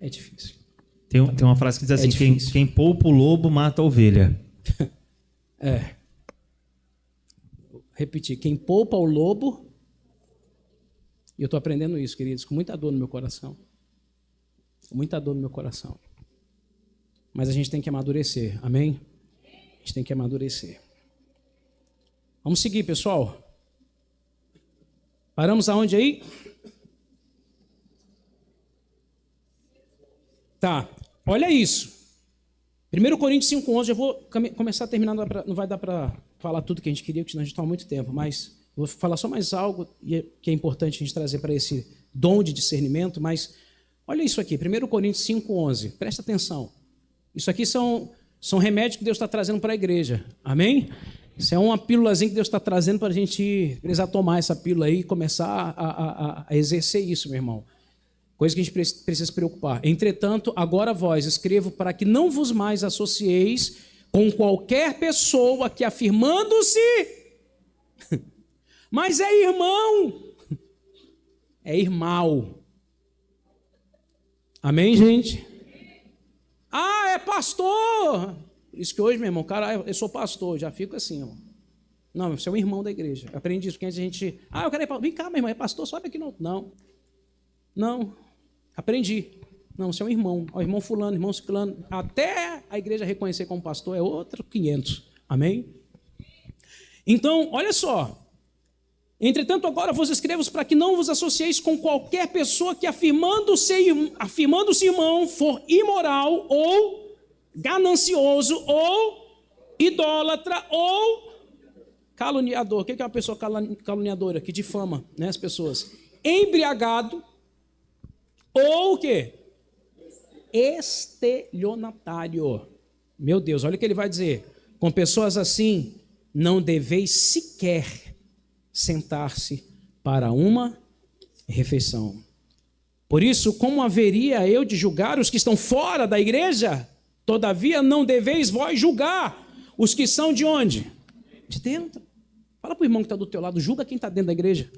É difícil. Tem uma frase que diz assim, quem poupa o lobo mata a ovelha. Repetir, quem poupa o lobo... E eu estou aprendendo isso, queridos, com muita dor no meu coração. Com muita dor no meu coração. Mas a gente tem que amadurecer, amém? A gente tem que amadurecer. Vamos seguir, pessoal. Paramos aonde aí? Tá, olha isso. 1 Coríntios 5,11, eu vou começar a terminar, não vai dar para falar tudo que a gente queria, porque senão a gente toma muito tempo, mas vou falar só mais algo que é importante a gente trazer para esse dom de discernimento, mas olha isso aqui, 1 Coríntios 5,11, presta atenção. Isso aqui são remédios que Deus está trazendo para a igreja, amém? Isso é uma pílulazinha que Deus está trazendo para a gente precisar tomar essa pílula aí e começar a exercer isso, meu irmão. Coisa que a gente precisa se preocupar. Entretanto, agora vós escrevo para que não vos mais associeis com qualquer pessoa que afirmando-se, mas é irmão, é irmão. Amém, gente? Ah, é pastor. Por isso que hoje, meu irmão, cara, eu sou pastor, já fico assim, ó. Não, você é um irmão da igreja. Eu aprendi isso, porque antes a gente... eu quero ir para... Vem cá, meu irmão, é pastor, sobe aqui. Não. Aprendi. Não, você é um irmão. O irmão fulano, irmão ciclano. Até a igreja reconhecer como pastor é outro 500. Amém? Então, olha só. Entretanto, agora vos escrevo para que não vos associeis com qualquer pessoa que, afirmando-se irmão, for imoral, ou ganancioso, ou idólatra, ou caluniador. O que é uma pessoa caluniadora? Que difama, né, as pessoas. Embriagado, ou o quê? Estelionatário. Meu Deus, olha o que ele vai dizer. Com pessoas assim, não deveis sequer sentar-se para uma refeição. Por isso, como haveria eu de julgar os que estão fora da igreja? Todavia, não deveis vós julgar os que são de onde? De dentro. Fala para o irmão que está do teu lado, julga quem está dentro da igreja.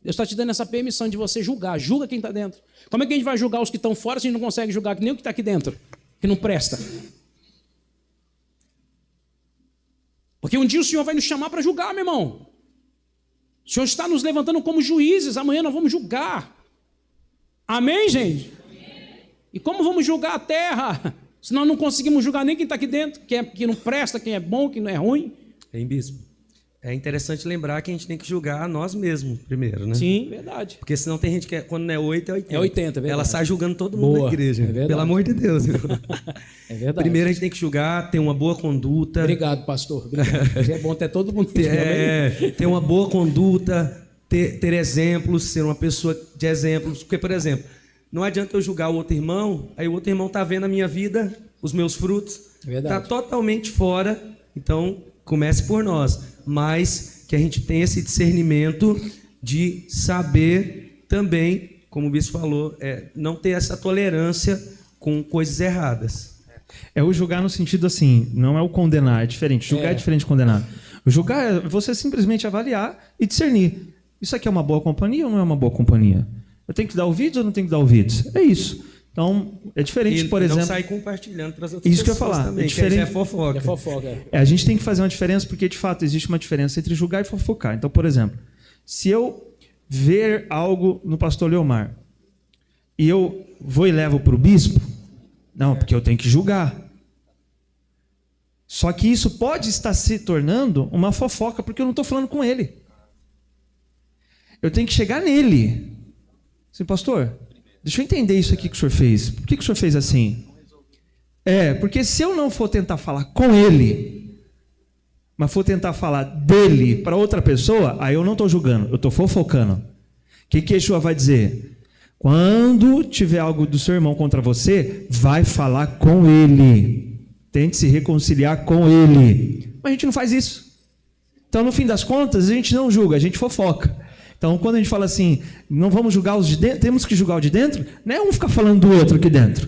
Deus está te dando essa permissão de você julgar. Julga quem está dentro. Como é que a gente vai julgar os que estão fora se a gente não consegue julgar nem o que está aqui dentro? Que não presta. Porque um dia o Senhor vai nos chamar para julgar, meu irmão. O Senhor está nos levantando como juízes. Amanhã nós vamos julgar. Amém, gente? E como vamos julgar a terra? Se nós não conseguimos julgar nem quem está aqui dentro, que não presta, quem é bom, quem não é ruim. Hein, bispo? É interessante lembrar que a gente tem que julgar a nós mesmos primeiro, né? Sim, verdade. Porque senão tem gente que, quando não é 8, é 80. É 80, é verdade. Ela sai julgando todo mundo na igreja. É verdade. Pelo amor de Deus. É verdade. Primeiro a gente tem que julgar, ter uma boa conduta. Obrigado, pastor. Obrigado. É bom ter todo mundo. Ter uma boa conduta, ter exemplos, ser uma pessoa de exemplos. Porque, por exemplo, não adianta eu julgar o outro irmão, aí o outro irmão está vendo a minha vida, os meus frutos, está totalmente fora. Então, comece por nós. Mas que a gente tenha esse discernimento de saber também, como o bispo falou, não ter essa tolerância com coisas erradas. É o julgar no sentido assim, não é o condenar, é diferente. Julgar é diferente de condenar. O julgar é você simplesmente avaliar e discernir. Isso aqui é uma boa companhia ou não é uma boa companhia? Eu tenho que dar ouvidos ou não tenho que dar ouvidos? É isso. Então, é diferente, por exemplo... não sair compartilhando para as outras isso pessoas que eu ia falar, também, é diferente. É fofoca. É fofoca. A gente tem que fazer uma diferença, porque, de fato, existe uma diferença entre julgar e fofocar. Então, por exemplo, se eu ver algo no pastor Leomar e eu vou e levo para o bispo, não, porque eu tenho que julgar. Só que isso pode estar se tornando uma fofoca, porque eu não estou falando com ele. Eu tenho que chegar nele. Assim, pastor... Deixa eu entender isso aqui que o senhor fez. Por que o senhor fez assim? Porque se eu não for tentar falar com ele, mas for tentar falar dele para outra pessoa, aí eu não estou julgando, eu estou fofocando. O que Yeshua vai dizer? Quando tiver algo do seu irmão contra você, vai falar com ele. Tente se reconciliar com ele. Mas a gente não faz isso. Então, no fim das contas, a gente não julga, a gente fofoca. Então, quando a gente fala assim, não vamos julgar os de dentro, temos que julgar o de dentro, não é um ficar falando do outro aqui dentro.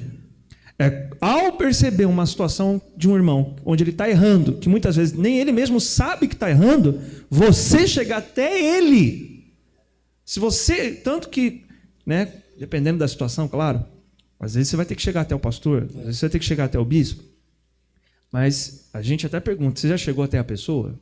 Ao perceber uma situação de um irmão, onde ele está errando, que muitas vezes nem ele mesmo sabe que está errando, você chegar até ele. Se você, tanto que, né, dependendo da situação, claro, às vezes você vai ter que chegar até o pastor, às vezes você vai ter que chegar até o bispo, mas a gente até pergunta, você já chegou até a pessoa?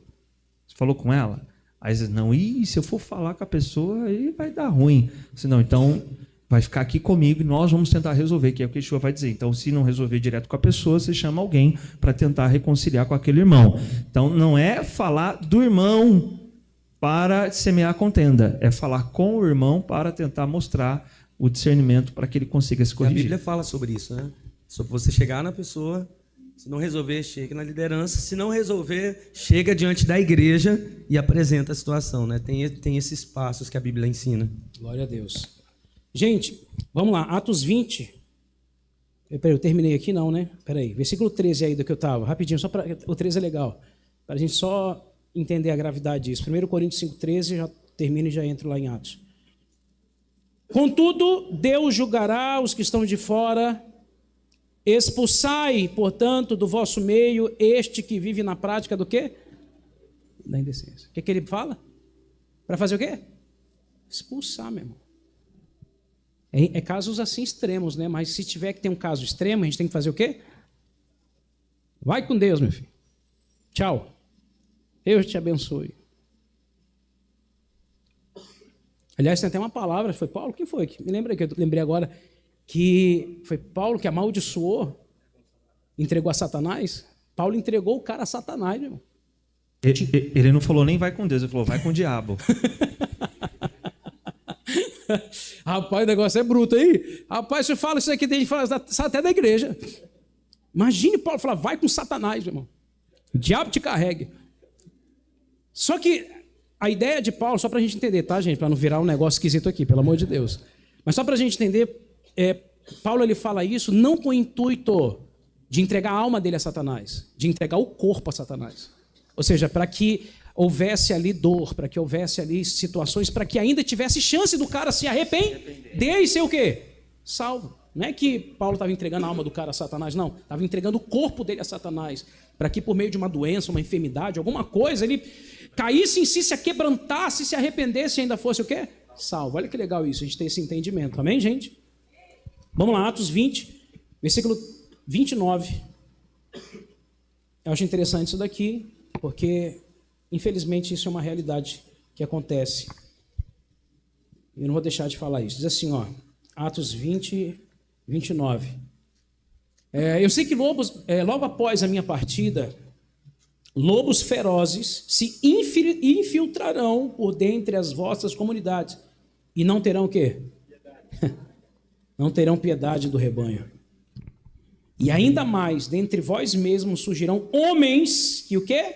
Você falou com ela? Aí você diz, não, se eu for falar com a pessoa, aí vai dar ruim. Você, não, então vai ficar aqui comigo e nós vamos tentar resolver, que é o que Yeshua vai dizer. Então, se não resolver direto com a pessoa, você chama alguém para tentar reconciliar com aquele irmão. Então, não é falar do irmão para semear a contenda, é falar com o irmão para tentar mostrar o discernimento para que ele consiga se corrigir. A Bíblia fala sobre isso, né? Sobre você chegar na pessoa... Se não resolver, chega na liderança. Se não resolver, chega diante da igreja e apresenta a situação, né? Tem esses passos que a Bíblia ensina. Glória a Deus. Gente, vamos lá. Atos 20. Peraí, eu terminei aqui não, né? Peraí. Versículo 13 aí do que eu estava. Rapidinho, só para o 13 é legal. Para a gente só entender a gravidade disso. 1 Coríntios 5,13, já termino e já entro lá em Atos. Contudo, Deus julgará os que estão de fora. Expulsai, portanto, do vosso meio este que vive na prática do quê? Da indecência. O que ele fala? Para fazer o quê? Expulsar, meu irmão. É casos assim extremos, né? Mas se tiver que ter um caso extremo, a gente tem que fazer o quê? Vai com Deus, meu filho. Tchau. Deus te abençoe. Aliás, tem até uma palavra, foi Paulo? Quem foi? Me lembra que eu lembrei agora que foi Paulo que amaldiçoou, entregou a Satanás. Paulo entregou o cara a Satanás, meu irmão. Ele não falou nem vai com Deus, ele falou vai com o diabo. Rapaz, o negócio é bruto aí. Rapaz, você fala isso aqui, tem gente que fala até da igreja. Imagine Paulo falar, vai com Satanás, meu irmão. O diabo te carregue. Só que a ideia de Paulo, só para a gente entender, tá, gente? Para não virar um negócio esquisito aqui, pelo amor de Deus. Mas só para a gente entender, Paulo ele fala isso não com o intuito de entregar a alma dele a Satanás, de entregar o corpo a Satanás. Ou seja, para que houvesse ali dor, para que houvesse ali situações, para que ainda tivesse chance do cara se arrepender e ser o quê? Salvo. Não é que Paulo estava entregando a alma do cara a Satanás, não. Estava entregando o corpo dele a Satanás, para que por meio de uma doença, uma enfermidade, alguma coisa, ele caísse em si, se aquebrantasse, se arrependesse e ainda fosse o quê? Salvo. Olha que legal isso, a gente tem esse entendimento. Amém, gente? Vamos lá, Atos 20, versículo 29. Eu acho interessante isso daqui, porque, infelizmente, isso é uma realidade que acontece. Eu não vou deixar de falar isso. Diz assim, ó, Atos 20, 29. Eu sei que logo após a minha partida, lobos ferozes se infiltrarão por dentre as vossas comunidades e não terão o quê? Não terão piedade do rebanho. E ainda mais, dentre vós mesmos surgirão homens que o quê?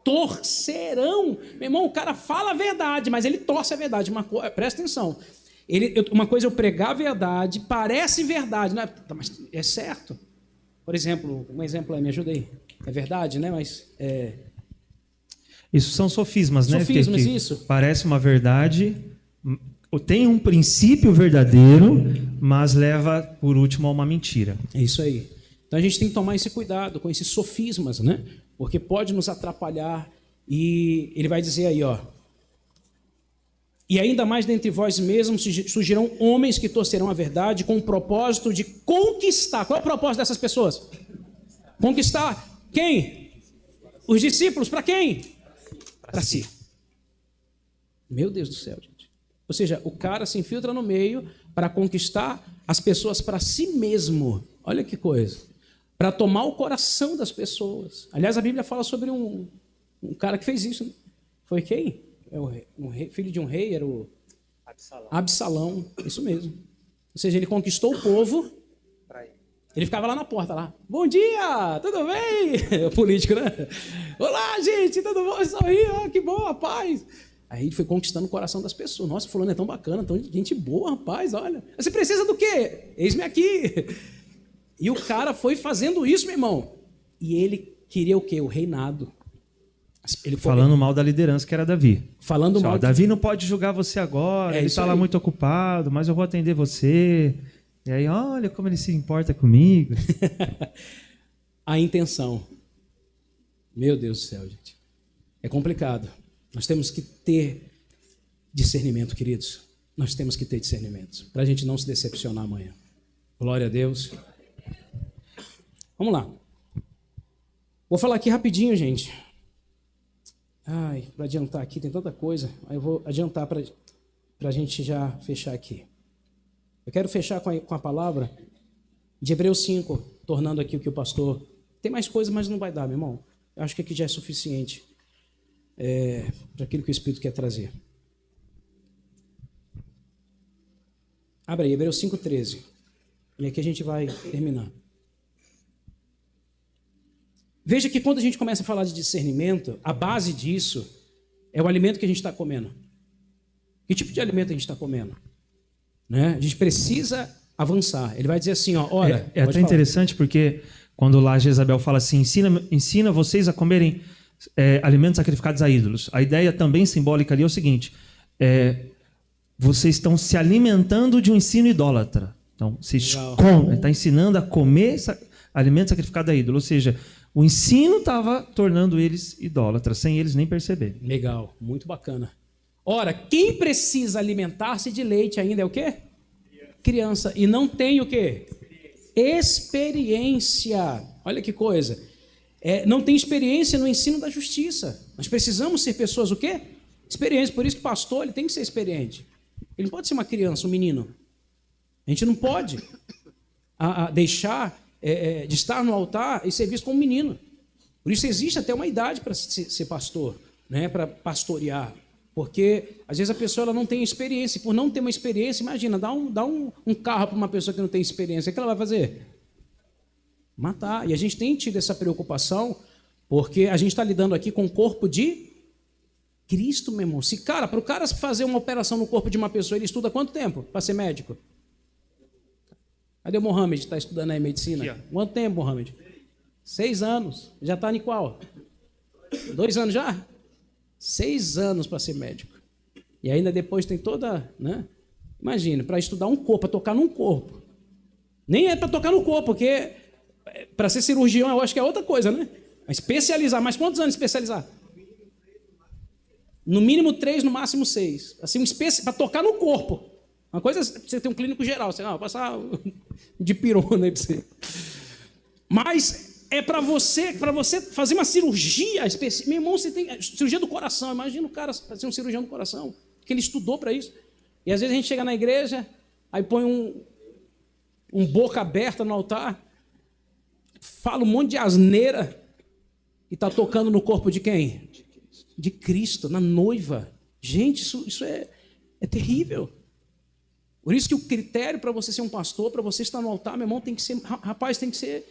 Torcerão. Meu irmão, o cara fala a verdade, mas ele torce a verdade. Presta atenção. Uma coisa é eu pregar a verdade, parece verdade, né? Mas é certo. Por exemplo, um exemplo aí, me ajuda aí. É verdade, né? Mas isso são sofismas, né? Sofismas, que isso. Parece uma verdade, tem um princípio verdadeiro, mas leva, por último, a uma mentira. É isso aí. Então a gente tem que tomar esse cuidado com esses sofismas, né? Porque pode nos atrapalhar. E ele vai dizer aí, ó. E ainda mais dentre vós mesmos surgirão homens que torcerão a verdade com o propósito de conquistar. Qual é o propósito dessas pessoas? Conquistar quem? Os discípulos. Para quem? Para si. Meu Deus do céu, gente. Ou seja, o cara se infiltra no meio para conquistar as pessoas para si mesmo. Olha que coisa. Para tomar o coração das pessoas. Aliás, a Bíblia fala sobre um cara que fez isso. Foi quem? Filho de um rei, era o Absalão. Isso mesmo. Ou seja, ele conquistou o povo. Ele ficava lá na porta, lá. Bom dia, tudo bem? Político, né? Olá, gente, tudo bom? Sorri, que bom, rapaz. Aí ele foi conquistando o coração das pessoas. Nossa, fulano é tão bacana, tão gente boa, rapaz, olha. Você precisa do quê? Eis-me aqui. E o cara foi fazendo isso, meu irmão. E ele queria o quê? O reinado. Falando mal da liderança, que era Davi. Falando mal. Davi não pode julgar você agora, ele está lá muito ocupado, mas eu vou atender você. E aí, olha como ele se importa comigo. A intenção. Meu Deus do céu, gente. É complicado. Nós temos que ter discernimento, queridos. Nós temos que ter discernimento, para a gente não se decepcionar amanhã. Glória a Deus. Vamos lá. Vou falar aqui rapidinho, gente. Para adiantar aqui, tem tanta coisa. Aí eu vou adiantar para a gente já fechar aqui. Eu quero fechar com a palavra de Hebreus 5, tornando aqui o que o pastor... Tem mais coisa, mas não vai dar, meu irmão. Eu acho que aqui já é suficiente para aquilo que o Espírito quer trazer. Abre aí, Hebreus 5,13. E aqui a gente vai terminar. Veja que quando a gente começa a falar de discernimento, a base disso é o alimento que a gente está comendo. Que tipo de alimento a gente está comendo? Né? A gente precisa avançar. Ele vai dizer assim, ó, olha... É até interessante porque quando lá Jezabel fala assim, ensina vocês a comerem alimentos sacrificados a ídolos. A ideia também simbólica ali é o seguinte, vocês estão se alimentando de um ensino idólatra. Então, vocês está ensinando a comer alimentos sacrificados a ídolo. Ou seja, o ensino estava tornando eles idólatras, sem eles nem perceberem. Legal, muito bacana. Ora, quem precisa alimentar-se de leite ainda é o quê? Criança. E não tem o quê? Experiência. Olha que coisa. não tem experiência no ensino da justiça. Nós precisamos ser pessoas o quê? Experientes. Por isso que pastor ele tem que ser experiente. Ele não pode ser uma criança, um menino. A gente não pode deixar de estar no altar e ser visto como um menino. Por isso existe até uma idade para ser pastor, né? Para pastorear. Porque às vezes a pessoa ela não tem experiência. E por não ter uma experiência, imagina, dá um carro para uma pessoa que não tem experiência. O que ela vai fazer? Matar. E a gente tem tido essa preocupação, porque a gente está lidando aqui com o corpo de Cristo, meu irmão. Para o cara fazer uma operação no corpo de uma pessoa, ele estuda quanto tempo para ser médico? Cadê o Mohamed? Está estudando aí medicina? Quanto tempo, Mohamed? 6 anos. Já está em qual? 2 anos já? 6 anos para ser médico. E ainda depois tem toda, né? Imagina, para estudar um corpo, para tocar num corpo. Nem é para tocar no corpo, porque para ser cirurgião eu acho que é outra coisa, né? Especializar. Mas quantos anos especializar? No mínimo 3, no máximo 6. Assim, para tocar no corpo. Uma coisa é você ter um clínico geral. Você vai passar de pirona aí para você. Mas é para você fazer uma cirurgia específica. Meu irmão, você tem cirurgia do coração. Imagina o cara fazer um cirurgião do coração, porque ele estudou para isso. E às vezes a gente chega na igreja, aí põe um boca aberta no altar, fala um monte de asneira e está tocando no corpo de quem? De Cristo, na noiva. Gente, isso é terrível. Por isso que o critério para você ser um pastor, para você estar no altar, meu irmão, tem que ser, rapaz, tem que ser,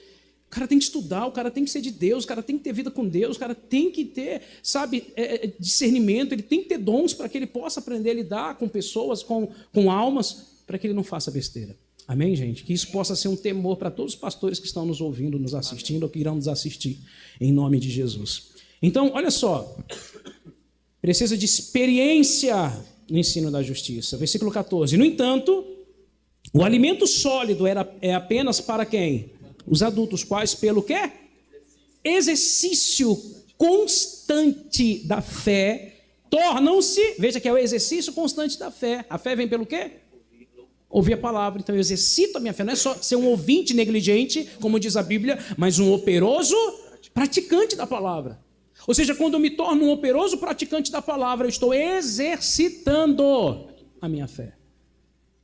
o cara tem que estudar, o cara tem que ser de Deus, o cara tem que ter vida com Deus, o cara tem que ter, sabe, discernimento, ele tem que ter dons para que ele possa aprender a lidar com pessoas, com almas, para que ele não faça besteira. Amém, gente? Que isso possa ser um temor para todos os pastores que estão nos ouvindo, nos assistindo, ou que irão nos assistir, em nome de Jesus. Então, olha só, precisa de experiência no ensino da justiça. Versículo 14. No entanto, o alimento sólido é apenas para quem? Os adultos, quais pelo quê? Exercício constante da fé tornam-se, veja que é o exercício constante da fé. A fé vem pelo quê? Ouvir a palavra. Então eu exercito a minha fé. Não é só ser um ouvinte negligente, como diz a Bíblia, mas um operoso praticante da palavra. Ou seja, quando eu me torno um operoso praticante da palavra, eu estou exercitando a minha fé.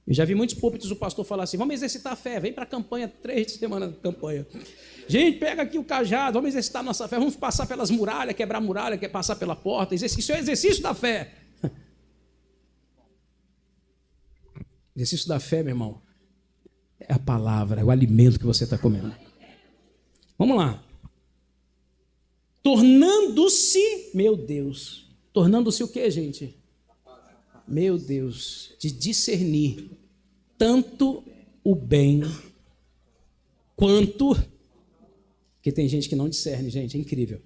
Eu já vi muitos púlpitos o pastor falar assim, vamos exercitar a fé, vem para a campanha, 3 semanas de campanha. Gente, pega aqui o cajado, vamos exercitar a nossa fé, vamos passar pelas muralhas, quebrar muralha, quer passar pela porta. Isso é exercício da fé. Exercício da fé, meu irmão, é a palavra, é o alimento que você está comendo. Vamos lá. Tornando-se, meu Deus, tornando-se o quê, gente? Meu Deus, de discernir tanto o bem quanto... Porque tem gente que não discerne, gente, é incrível.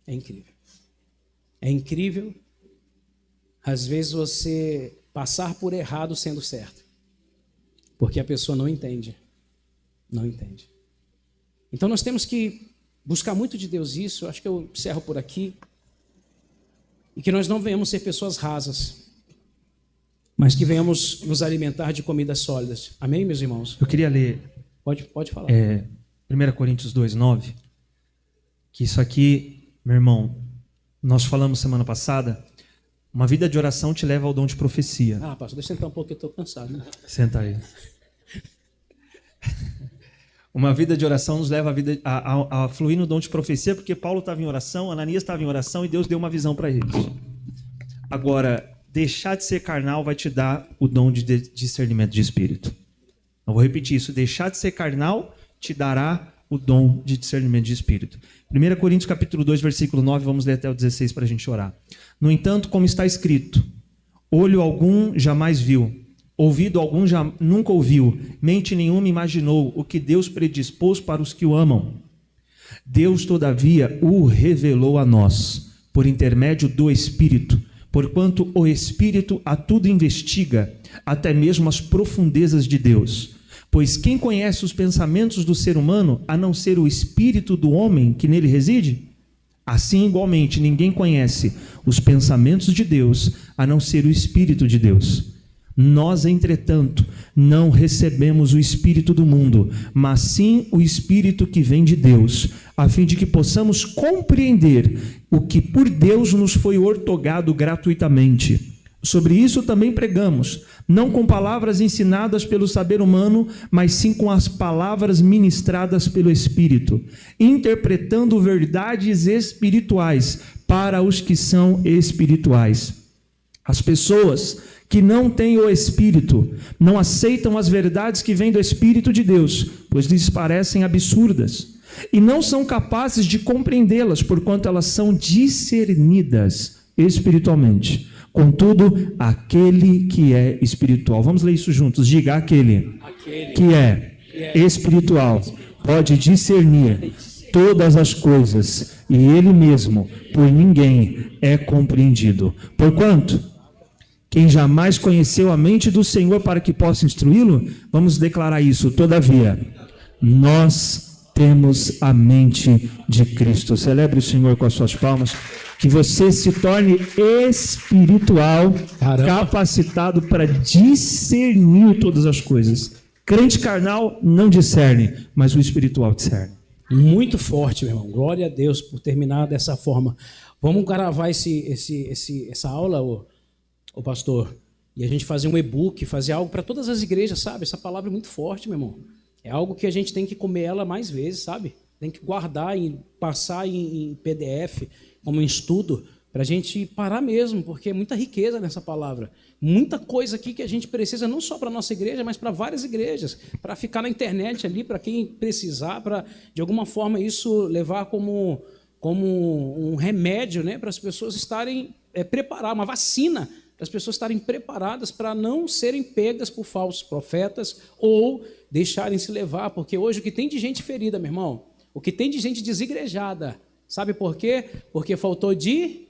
É incrível. É incrível, às vezes, você passar por errado sendo certo. Porque a pessoa não entende. Não entende. Então nós temos que buscar muito de Deus isso, acho que eu encerro por aqui, e que nós não venhamos ser pessoas rasas, mas que venhamos nos alimentar de comidas sólidas. Amém, meus irmãos? Eu queria ler... Pode falar. 1 Coríntios 2:9, que isso aqui, meu irmão, nós falamos semana passada, uma vida de oração te leva ao dom de profecia. Pastor, deixa eu sentar um pouco que eu estou cansado. Né? Senta aí. Uma vida de oração nos leva a fluir no dom de profecia, porque Paulo estava em oração, Ananias estava em oração e Deus deu uma visão para eles. Agora, deixar de ser carnal vai te dar o dom de discernimento de espírito. Eu vou repetir isso. Deixar de ser carnal te dará o dom de discernimento de espírito. 1 Coríntios capítulo 2, versículo 9, vamos ler até o 16 para a gente orar. No entanto, como está escrito, olho algum jamais viu, ouvido algum já nunca ouviu, mente nenhuma imaginou o que Deus predispôs para os que o amam. Deus, todavia, o revelou a nós, por intermédio do Espírito, porquanto o Espírito a tudo investiga, até mesmo as profundezas de Deus. Pois quem conhece os pensamentos do ser humano, a não ser o Espírito do homem que nele reside? Assim, igualmente, ninguém conhece os pensamentos de Deus, a não ser o Espírito de Deus. Nós, entretanto, não recebemos o Espírito do mundo, mas sim o Espírito que vem de Deus, a fim de que possamos compreender o que por Deus nos foi outorgado gratuitamente. Sobre isso também pregamos, não com palavras ensinadas pelo saber humano, mas sim com as palavras ministradas pelo Espírito, interpretando verdades espirituais para os que são espirituais. As pessoas que não têm o Espírito não aceitam as verdades que vêm do Espírito de Deus, pois lhes parecem absurdas, e não são capazes de compreendê-las, porquanto elas são discernidas espiritualmente. Contudo, aquele que é espiritual. Vamos ler isso juntos. Diga: aquele que é espiritual pode discernir todas as coisas, e ele mesmo por ninguém é compreendido. Porquanto, quem jamais conheceu a mente do Senhor para que possa instruí-lo? Vamos declarar isso. Todavia, nós temos a mente de Cristo. Celebre o Senhor com as suas palmas. Que você se torne espiritual, capacitado para discernir todas as coisas. Crente carnal não discerne, mas o espiritual discerne. Muito forte, meu irmão. Glória a Deus por terminar dessa forma. Vamos gravar essa aula, ô pastor, e a gente fazer um e-book, fazer algo para todas as igrejas, sabe? Essa palavra é muito forte, meu irmão. É algo que a gente tem que comer ela mais vezes, sabe? Tem que guardar e passar em PDF, como um estudo, para a gente parar mesmo, porque é muita riqueza nessa palavra. Muita coisa aqui que a gente precisa, não só para a nossa igreja, mas para várias igrejas, para ficar na internet ali, para quem precisar, para, de alguma forma, isso levar como um remédio, né, para as pessoas estarem preparadas, uma vacina, para as pessoas estarem preparadas para não serem pegas por falsos profetas ou deixarem se levar, porque hoje o que tem de gente ferida, meu irmão, o que tem de gente desigrejada, sabe por quê? Porque faltou de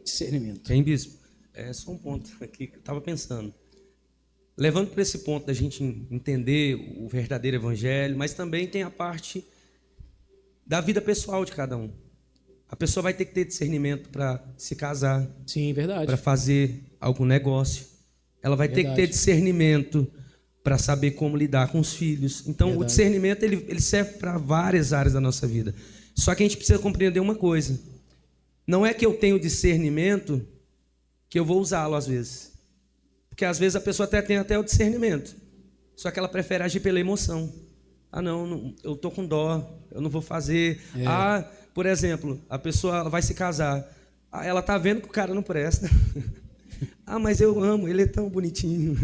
discernimento. Hein, bispo? É só um ponto aqui que eu estava pensando. Levando para esse ponto da gente entender o verdadeiro evangelho, mas também tem a parte da vida pessoal de cada um. A pessoa vai ter que ter discernimento para se casar. Sim, verdade. Para fazer algum negócio. Ela vai ter que ter discernimento para saber como lidar com os filhos. Então, o discernimento ele serve para várias áreas da nossa vida. Só que a gente precisa compreender uma coisa. Não é que eu tenho discernimento que eu vou usá-lo às vezes. Porque às vezes a pessoa tem até o discernimento. Só que ela prefere agir pela emoção. Ah, não, eu estou com dó, eu não vou fazer. Ah, por exemplo, a pessoa ela vai se casar. Ah, ela está vendo que o cara não presta. Ah, mas eu amo, ele é tão bonitinho.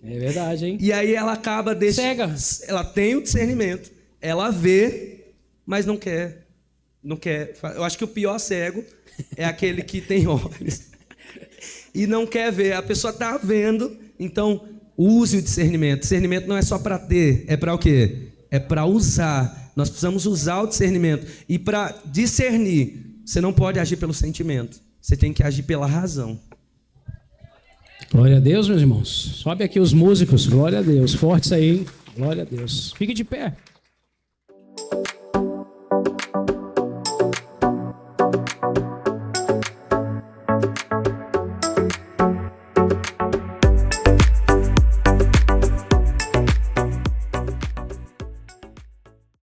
É verdade, hein? E aí ela acaba cega. Ela tem o discernimento, ela vê, mas não quer. Não quer. Eu acho que o pior cego é aquele que tem olhos e não quer ver. A pessoa está vendo, então use o discernimento. Discernimento não é só para ter, é para o quê? É para usar. Nós precisamos usar o discernimento. E para discernir, você não pode agir pelo sentimento. Você tem que agir pela razão. Glória a Deus, meus irmãos. Sobe aqui os músicos. Glória a Deus. Fortes aí, hein? Glória a Deus. Fique de pé.